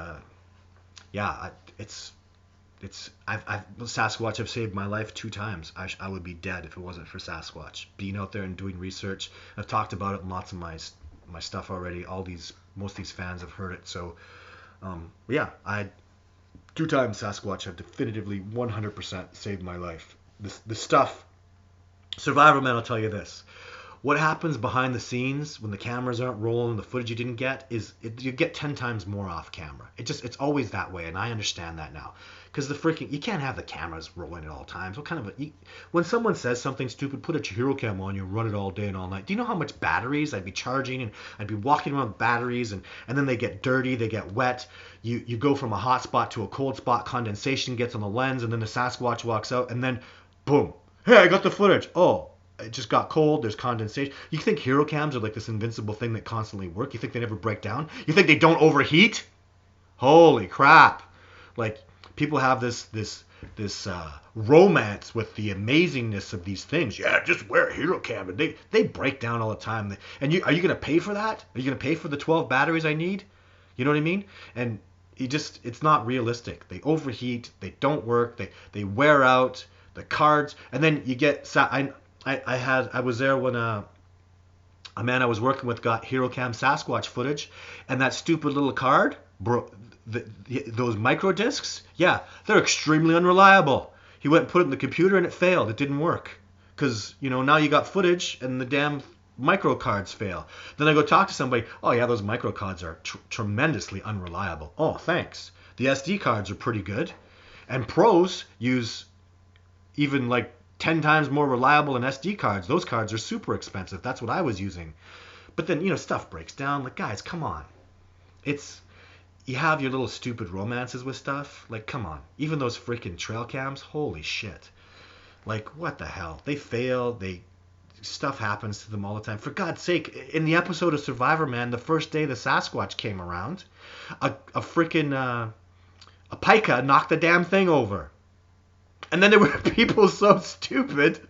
Sasquatch have saved my life 2 times. I would be dead if it wasn't for Sasquatch. Being out there and doing research, I've talked about it in lots of my stuff already. Most of these fans have heard it. So yeah, 2 times Sasquatch have definitively 100% saved my life. The stuff, Survivor Man, I'll tell you this. What happens behind the scenes when the cameras aren't rolling, the footage you didn't get, you get 10 times more off camera. It's always that way, and I understand that now. Because you can't have the cameras rolling at all times. When someone says something stupid, put a hero cam on you and run it all day and all night. Do you know how much batteries I'd be charging? And I'd be walking around with batteries, and then they get dirty, they get wet. You go from a hot spot to a cold spot, condensation gets on the lens, and then the Sasquatch walks out, and then boom. Hey, I got the footage. Oh, it just got cold, there's condensation. You think hero cams are like this invincible thing that constantly work? You think they never break down? You think they don't overheat? Holy crap. Like, people have this romance with the amazingness of these things. Yeah, just wear a hero cam. And they break down all the time. And are you going to pay for that? Are you going to pay for the 12 batteries I need? You know what I mean? And it's not realistic. They overheat, they don't work, they wear out, the cards, and then you get... I was there when a man I was working with got HeroCam Sasquatch footage, and that stupid little card, those micro discs, yeah, they're extremely unreliable. He went and put it in the computer and it failed. It didn't work because now you got footage and the damn micro cards fail. Then I go talk to somebody. Oh yeah, those micro cards are tremendously unreliable. Oh, thanks. The SD cards are pretty good, and pros use even like 10 times more reliable than SD cards. Those cards are super expensive. That's what I was using. But then, stuff breaks down. Like, guys, come on. you have your little stupid romances with stuff. Like, come on. Even those freaking trail cams, holy shit. Like, what the hell? They fail. Stuff happens to them all the time. For God's sake, in the episode of Survivor Man, the first day the Sasquatch came around, a freaking a pika knocked the damn thing over. And then there were people so stupid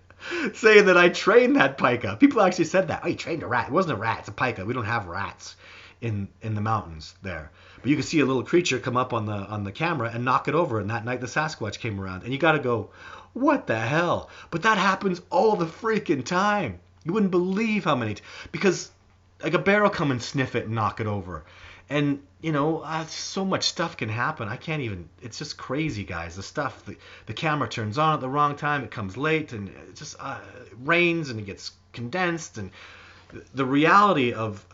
saying that I trained that pika. People actually said that. Oh, you trained a rat. It wasn't a rat. It's a pika. We don't have rats in the mountains there. But you can see a little creature come up on the camera and knock it over. And that night the Sasquatch came around. And you got to go, what the hell? But that happens all the freaking time. You wouldn't believe how many. Because like a bear will come and sniff it and knock it over. And, you know, so much stuff can happen. I can't even, it's just crazy, guys. The stuff, the camera turns on at the wrong time. It comes late and it just it rains and it gets condensed. And the reality of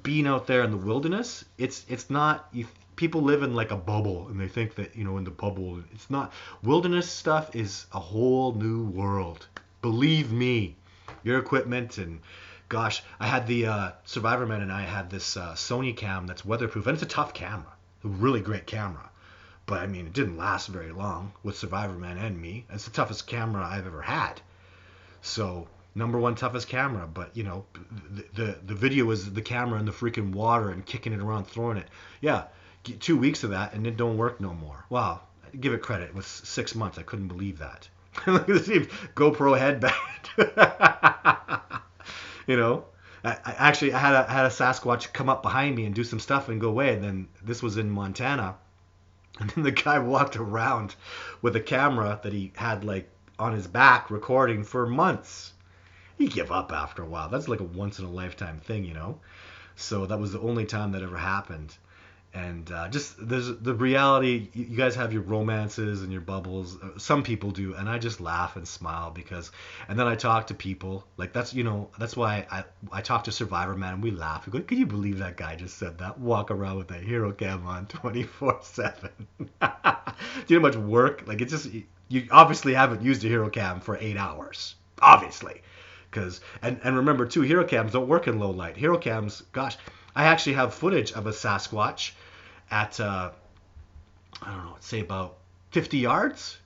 being out there in the wilderness, it's not, people live in like a bubble and they think that, you know, in the bubble, it's not. Wilderness stuff is a whole new world. Believe me, your equipment and gosh, I had the Survivor Man and I had this Sony cam that's weatherproof, and it's a tough camera, a really great camera. But I mean, it didn't last very long with Survivor Man and me. It's the toughest camera I've ever had. So #1 toughest camera, but you know, the video was the camera in the freaking water and kicking it around, throwing it. Yeah, 2 weeks of that and it don't work no more. Wow, give it credit. It was 6 months. I couldn't believe that. Look at this GoPro headband. You know, I actually had a Sasquatch come up behind me and do some stuff and go away. And then this was in Montana, and then the guy walked around with a camera that he had like on his back recording for months. He give up after a while. That's like a once in a lifetime thing, you know. So that was the only time that ever happened. And just there's the reality. You guys have your romances and your bubbles. Some people do, and I just laugh and smile because. And then I talk to people like that's, you know, that's why I talk to Survivor Man and we laugh. We go, can you believe that guy just said that? Walk around with that hero cam on 24/7. Do you know how much work? Like it's just you obviously haven't used a hero cam for 8 hours, obviously, because and remember too, hero cams don't work in low light. Hero cams, gosh. I actually have footage of a Sasquatch at, I don't know, say about 50 yards.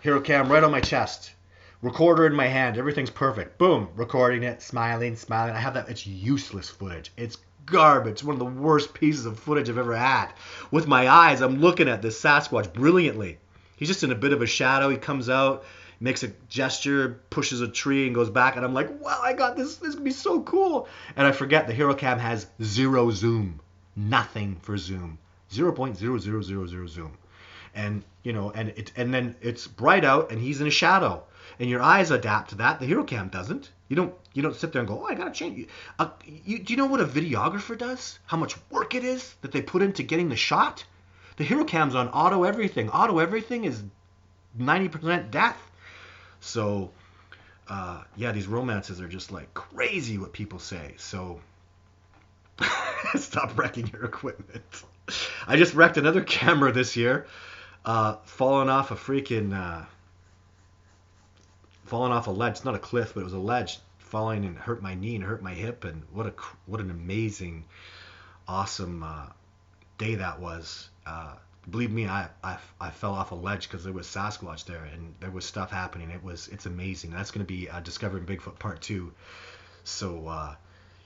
Hero cam right on my chest. Recorder in my hand. Everything's perfect. Boom. Recording it. Smiling. I have that. It's useless footage. It's garbage. One of the worst pieces of footage I've ever had. With my eyes, I'm looking at this Sasquatch brilliantly. He's just in a bit of a shadow. He comes out, makes a gesture, pushes a tree and goes back, and I'm like, wow, I got this. This is gonna be so cool. And I forget the hero cam has 0 zoom, nothing for zoom, 0.0000 zoom, and you know, and then it's bright out and he's in a shadow, and your eyes adapt to that. The hero cam doesn't. You don't sit there and go, oh, I gotta change. Do you know what a videographer does? How much work it is that they put into getting the shot? The hero cam's on auto everything. Auto everything is 90% death. So, yeah, these romances are just like crazy what people say. So, stop wrecking your equipment. I just wrecked another camera this year, falling off a ledge. It's not a cliff, but it was a ledge. Falling and hurt my knee and hurt my hip. And what an amazing, awesome day that was. Believe me, I fell off a ledge because there was Sasquatch there and there was stuff happening. It's amazing. That's going to be Discovering Bigfoot Part 2. So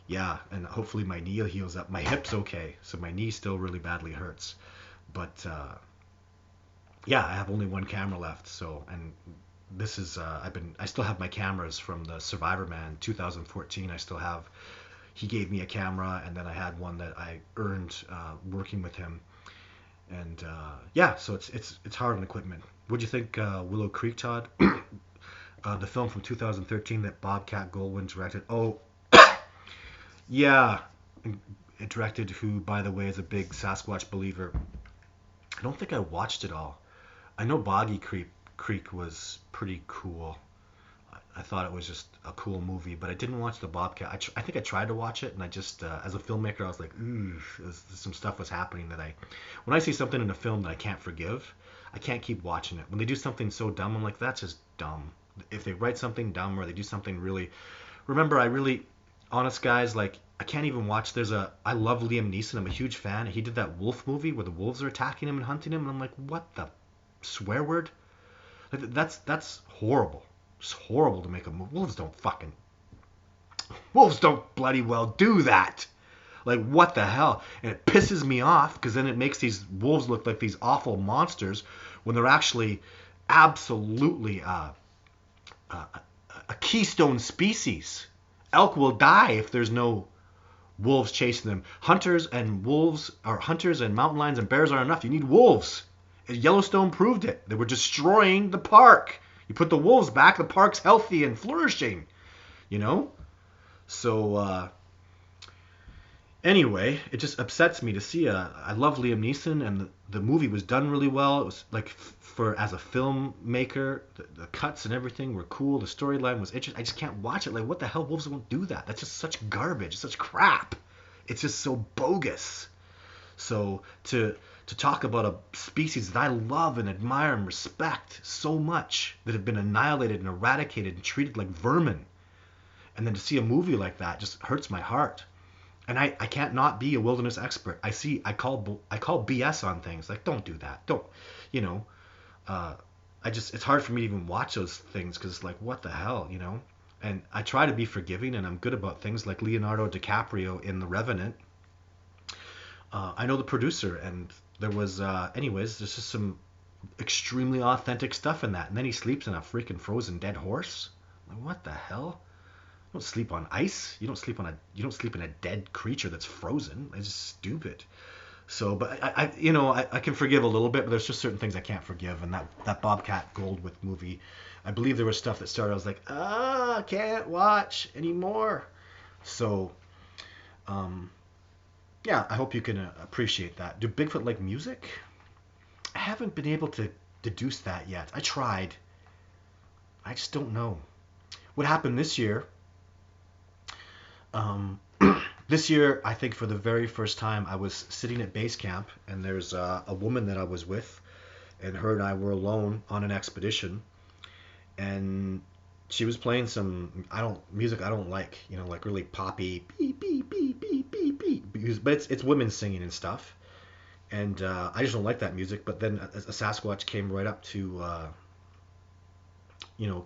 yeah, and hopefully my knee heals up. My hip's okay, so my knee still really badly hurts. But yeah, I have only one camera left. So and this is I still have my cameras from the Survivor Man 2014. I still have. He gave me a camera, and then I had one that I earned working with him. And yeah, so it's hard on equipment. What'd you think, Willow Creek, Todd? The film from 2013 that Bobcat Goldwyn directed. Oh, yeah, it directed who, by the way, is a big Sasquatch believer. I don't think I watched it all. I know Boggy Creek was pretty cool. I thought it was just a cool movie, but I didn't watch the Bobcat. I think I tried to watch it, and I just, as a filmmaker, I was like, ooh, some stuff was happening that when I see something in a film that I can't forgive, I can't keep watching it. When they do something so dumb, I'm like, that's just dumb. If they write something dumb or they do something really, remember, honest guys, like, I can't even watch. I love Liam Neeson. I'm a huge fan. He did that wolf movie where the wolves are attacking him and hunting him, and I'm like, what the swear word? Like, that's horrible. It's horrible to make a movie. Wolves don't bloody well do that. Like, what the hell? And it pisses me off because then it makes these wolves look like these awful monsters when they're actually absolutely a keystone species. Elk will die if there's no wolves chasing them. Hunters and mountain lions and bears aren't enough. You need wolves. Yellowstone proved it. They were destroying the park. You put the wolves back, the park's healthy and flourishing. You know? So, anyway, it just upsets me to see. I love Liam Neeson, and the movie was done really well. It was like, as a filmmaker, the cuts and everything were cool. The storyline was interesting. I just can't watch it. Like, what the hell? Wolves won't do that. That's just such garbage, such crap. It's just so bogus. So to talk about a species that I love and admire and respect so much that have been annihilated and eradicated and treated like vermin, and then to see a movie like that just hurts my heart. And I can't not be a wilderness expert. I call BS on things. Like, don't do that. Don't, you know. It's hard for me to even watch those things because it's like, what the hell, you know. And I try to be forgiving, and I'm good about things like Leonardo DiCaprio in The Revenant. I know the producer, and there was, there's just some extremely authentic stuff in that. And then he sleeps in a freaking frozen dead horse. Like, what the hell? You don't sleep on ice. You don't sleep in a dead creature that's frozen. It's just stupid. So, but I can forgive a little bit, but there's just certain things I can't forgive. And that Bobcat Goldthwait movie, I believe there was stuff that started. I was like, I can't watch anymore. So, yeah, I hope you can appreciate that. Do Bigfoot like music? I haven't been able to deduce that yet. I tried. I just don't know. What happened this year? This year, I think for the very first time, I was sitting at base camp, and there's a woman that I was with, and her and I were alone on an expedition, and she was playing some music I don't like, like really poppy beep beep beep beep beep beep, but it's women singing and stuff, and I just don't like that music. But then a Sasquatch came right up to,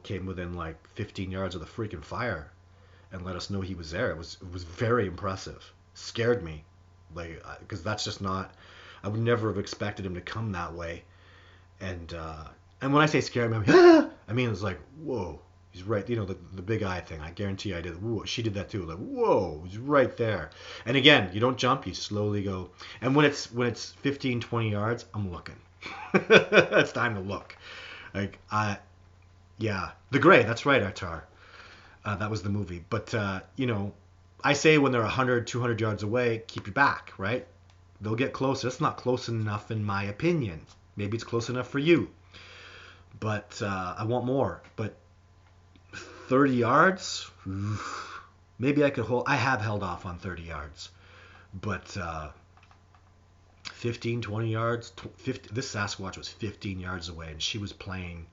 came within like 15 yards of the freaking fire and let us know he was there. It was very impressive. Scared me, like, because that's just not. I would never have expected him to come that way. And when I say scared me, I mean it's like, whoa, he's right. The big eye thing. I guarantee I did. Whoa, she did that too. Like, whoa, he's right there. And again, you don't jump. You slowly go. And when it's 15, 20 yards, I'm looking. It's time to look. Like yeah, The Gray. That's right, Artar. That was the movie. But, I say when they're 100, 200 yards away, keep your back, right? They'll get closer. It's not close enough in my opinion. Maybe it's close enough for you. But I want more. But 30 yards? Maybe I could hold. I have held off on 30 yards. But 15, 20 yards? This Sasquatch was 15 yards away, and she was playing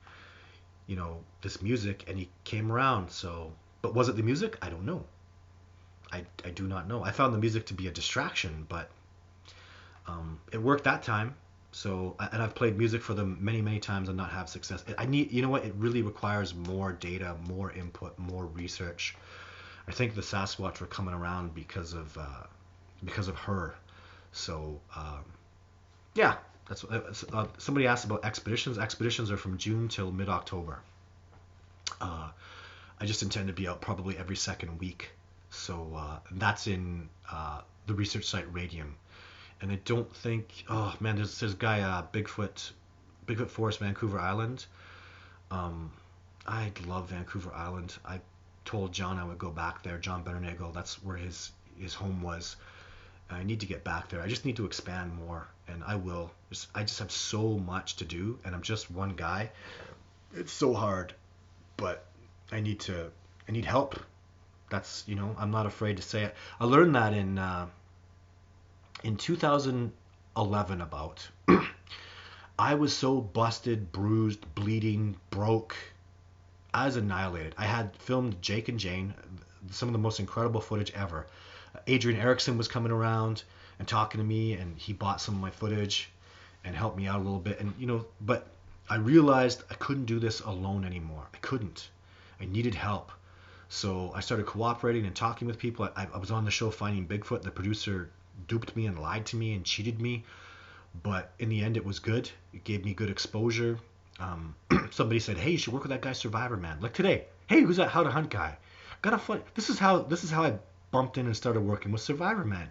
this music, and he came around. So, but was it the music? I don't know. I do not know. I found the music to be a distraction, but it worked that time. So, and I've played music for them many, many times and not have success. I need, it really requires more data, more input, more research. I think the Sasquatch were coming around because of her. So, yeah. That's somebody asked about expeditions. Expeditions are from June till mid-October. I just intend to be out probably every second week. So that's in the research site Radium. And I don't think. Oh man, there's a guy Bigfoot Forest, Vancouver Island. I love Vancouver Island. I told John I would go back there. John Benernagel. That's where his home was. I need to get back there. I just need to expand more, and I will. I just have so much to do, and I'm just one guy. It's so hard, but I need help. That's, I'm not afraid to say it. I learned that in 2011 about. I was so busted, bruised, bleeding, broke. I was annihilated. I had filmed Jake and Jane, some of the most incredible footage ever. Adrian Erickson was coming around and talking to me, and he bought some of my footage and helped me out a little bit. And but I realized I couldn't do this alone anymore. I couldn't. I needed help. So I started cooperating and talking with people. I was on the show Finding Bigfoot. The producer duped me and lied to me and cheated me, but in the end it was good. It gave me good exposure. Somebody said, hey, you should work with that guy Survivor Man. Like today, hey, who's that How to Hunt guy? Got a fun. This is how I bumped in and started working with Survivor Man.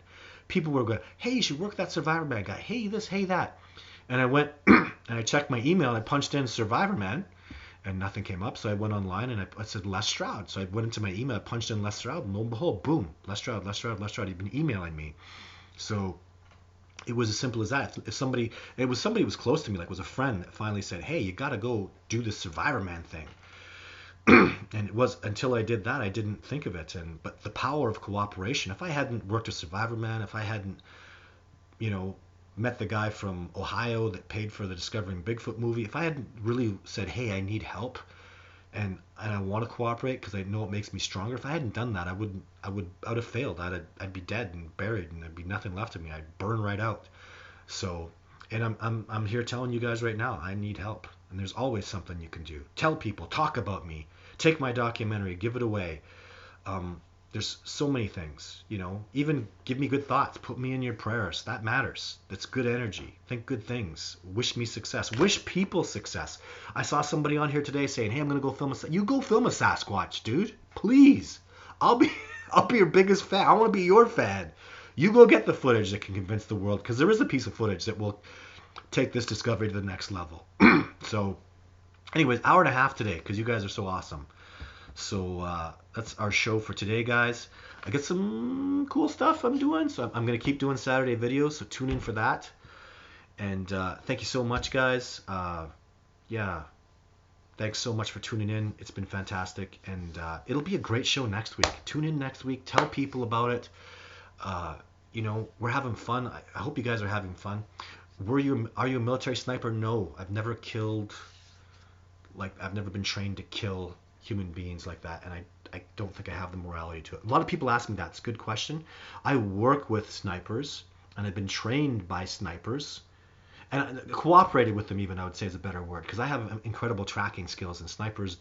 People were going, hey, you should work with that Survivor Man guy. Hey this, hey that. And I went and I checked my email and I punched in Survivor Man and nothing came up. So I went online and I said Les Stroud. So I went into my email, I punched in Les Stroud, and lo and behold, boom, Les Stroud. He'd been emailing me. So it was as simple as that. If somebody who was close to me, like was a friend, that finally said, hey, you got to go do this Survivor Man thing. And it was until I did that, I didn't think of it. But the power of cooperation, if I hadn't worked with Survivor Man, if I hadn't, met the guy from Ohio that paid for the Discovering Bigfoot movie, if I hadn't really said, hey, I need help and I want to cooperate because I know it makes me stronger, if I hadn't done that, I would have failed. I'd be dead and buried and there'd be nothing left of me. I'd burn right out. So, and I'm here telling you guys right now, I need help. And there's always something you can do. Tell people, talk about me, take my documentary, give it away. There's so many things, even give me good thoughts, put me in your prayers. That matters. That's good energy. Think good things. Wish me success. Wish people success. I saw somebody on here today saying, hey, I'm going to go film you go film a Sasquatch, dude. Please. I'll be your biggest fan. I want to be your fan. You go get the footage that can convince the world, because there is a piece of footage that will take this discovery to the next level. So anyways, hour and a half today, because you guys are so awesome. So that's our show for today, guys. I got some cool stuff I'm doing, so I'm going to keep doing Saturday videos, so tune in for that. And thank you so much, guys. Yeah, thanks so much for tuning in. It's been fantastic, and it'll be a great show next week. Tune in next week. Tell people about it. We're having fun. I hope you guys are having fun. Are you a military sniper? No, I've never killed. I've never been trained to kill human beings like that, and I don't think I have the morality to it. A lot of people ask me that. It's a good question. I work with snipers, and I've been trained by snipers, and cooperated with them even, I would say is a better word, because I have incredible tracking skills, and snipers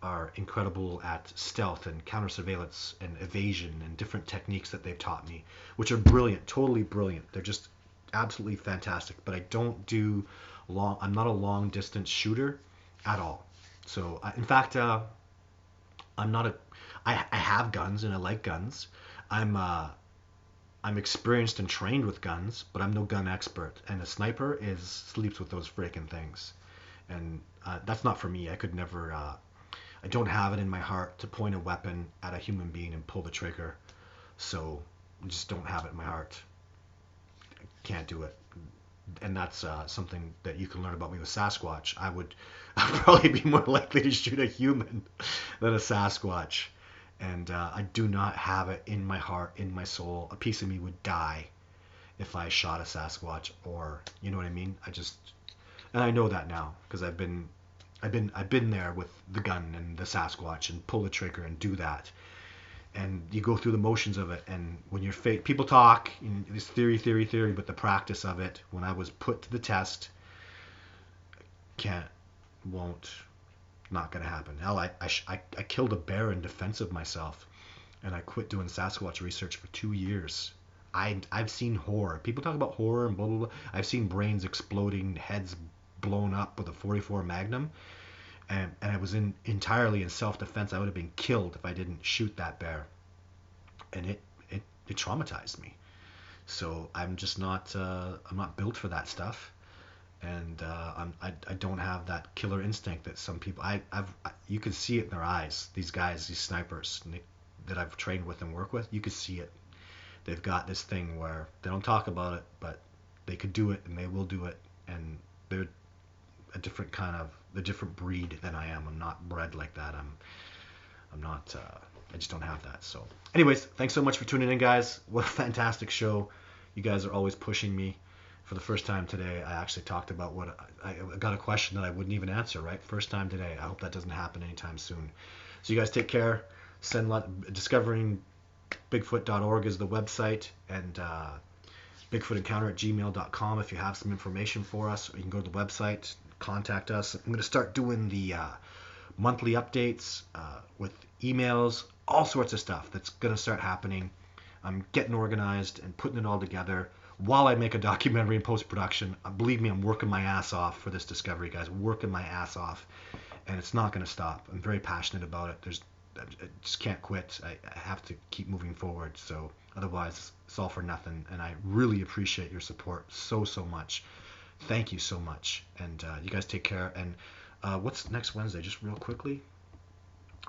are incredible at stealth and counter surveillance and evasion and different techniques that they've taught me, which are brilliant, totally brilliant. They're just absolutely fantastic. But I don't do I'm not a long distance shooter at all. So in fact, I'm not I have guns and I like guns. I'm experienced and trained with guns, but I'm no gun expert. And a sniper sleeps with those freaking things, and that's not for me. I could never. I don't have it in my heart to point a weapon at a human being and pull the trigger. So I just don't have it in my heart. I can't do it. And that's something that you can learn about me with Sasquatch. I'd probably be more likely to shoot a human than a Sasquatch. And I do not have it in my heart, in my soul. A piece of me would die if I shot a Sasquatch, or you know what I mean. And I know that now because I've been there with the gun and the Sasquatch and pull the trigger and do that. And you go through the motions of it, and when you're people talk, this theory, but the practice of it, when I was put to the test, not gonna happen. Hell, I killed a bear in defense of myself, and I quit doing Sasquatch research for 2 years. I've seen horror. People talk about horror and blah blah blah. I've seen brains exploding, heads blown up with a .44 Magnum. And I was entirely in self-defense. I would have been killed if I didn't shoot that bear, and it traumatized me. So I'm just not I'm not built for that stuff, and I don't have that killer instinct that some people. You can see it in their eyes. These guys, these snipers that I've trained with and work with, you can see it. They've got this thing where they don't talk about it, but they could do it and they will do it, and they're a different breed than I am. I'm not bred like that. I'm not. I just don't have that. So, anyways, thanks so much for tuning in, guys. What a fantastic show! You guys are always pushing me. For the first time today, I actually talked about what I got a question that I wouldn't even answer. Right, first time today. I hope that doesn't happen anytime soon. So you guys take care. Send Discovering Bigfoot.org is the website, and bigfootencounter@gmail.com if you have some information for us. Or you can go to the website, contact us. I'm going to start doing the monthly updates with emails, all sorts of stuff that's going to start happening. I'm getting organized and putting it all together while I make a documentary in post-production. Believe me, I'm working my ass off for this discovery, guys. Working my ass off, and it's not going to stop. I'm very passionate about it. I just can't quit. I have to keep moving forward. So otherwise, it's all for nothing. And I really appreciate your support so much. Thank you so much. And you guys take care. And what's next Wednesday? Just real quickly.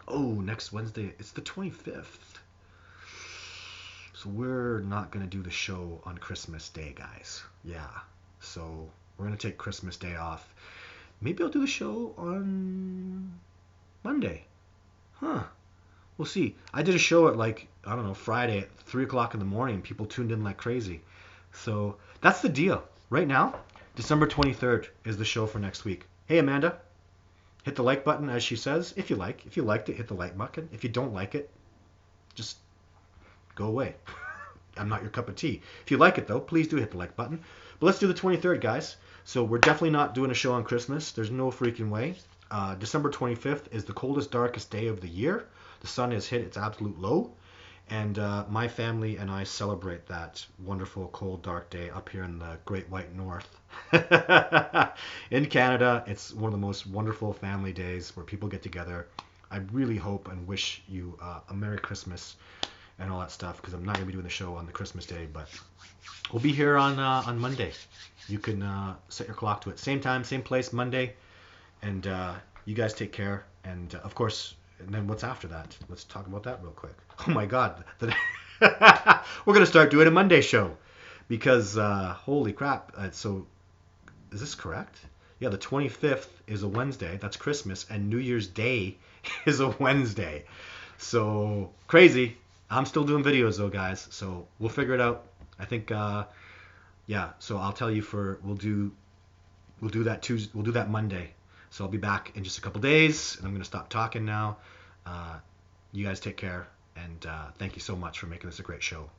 Oh, next Wednesday, it's the 25th. So we're not going to do the show on Christmas Day, guys. Yeah. So we're going to take Christmas Day off. Maybe I'll do the show on Monday. Huh. We'll see. I did a show at I don't know, Friday at 3 o'clock in the morning. People tuned in like crazy. So that's the deal. Right now, December 23rd is the show for next week. Hey, Amanda. Hit the like button, as she says, if you like. If you liked it, hit the like button. If you don't like it, just go away. I'm not your cup of tea. If you like it, though, please do hit the like button. But let's do the 23rd, guys. So we're definitely not doing a show on Christmas. There's no freaking way. December 25th is the coldest, darkest day of the year. The sun has hit its absolute low. And my family and I celebrate that wonderful, cold, dark day up here in the Great White North. In Canada, it's one of the most wonderful family days where people get together. I really hope and wish you a Merry Christmas and all that stuff, because I'm not going to be doing the show on the Christmas day, but we'll be here on Monday. You can set your clock to it. Same time, same place, Monday. And you guys take care. And, of course, and then what's after that? Let's talk about that real quick. Oh, my God. We're going to start doing a Monday show because, holy crap. So is this correct? Yeah, the 25th is a Wednesday. That's Christmas. And New Year's Day is a Wednesday. So crazy. I'm still doing videos, though, guys. So we'll figure it out. I think, yeah. So I'll tell you we'll do that Tuesday. We'll do that Monday. So I'll be back in just a couple days, and I'm going to stop talking now. You guys take care, and thank you so much for making this a great show.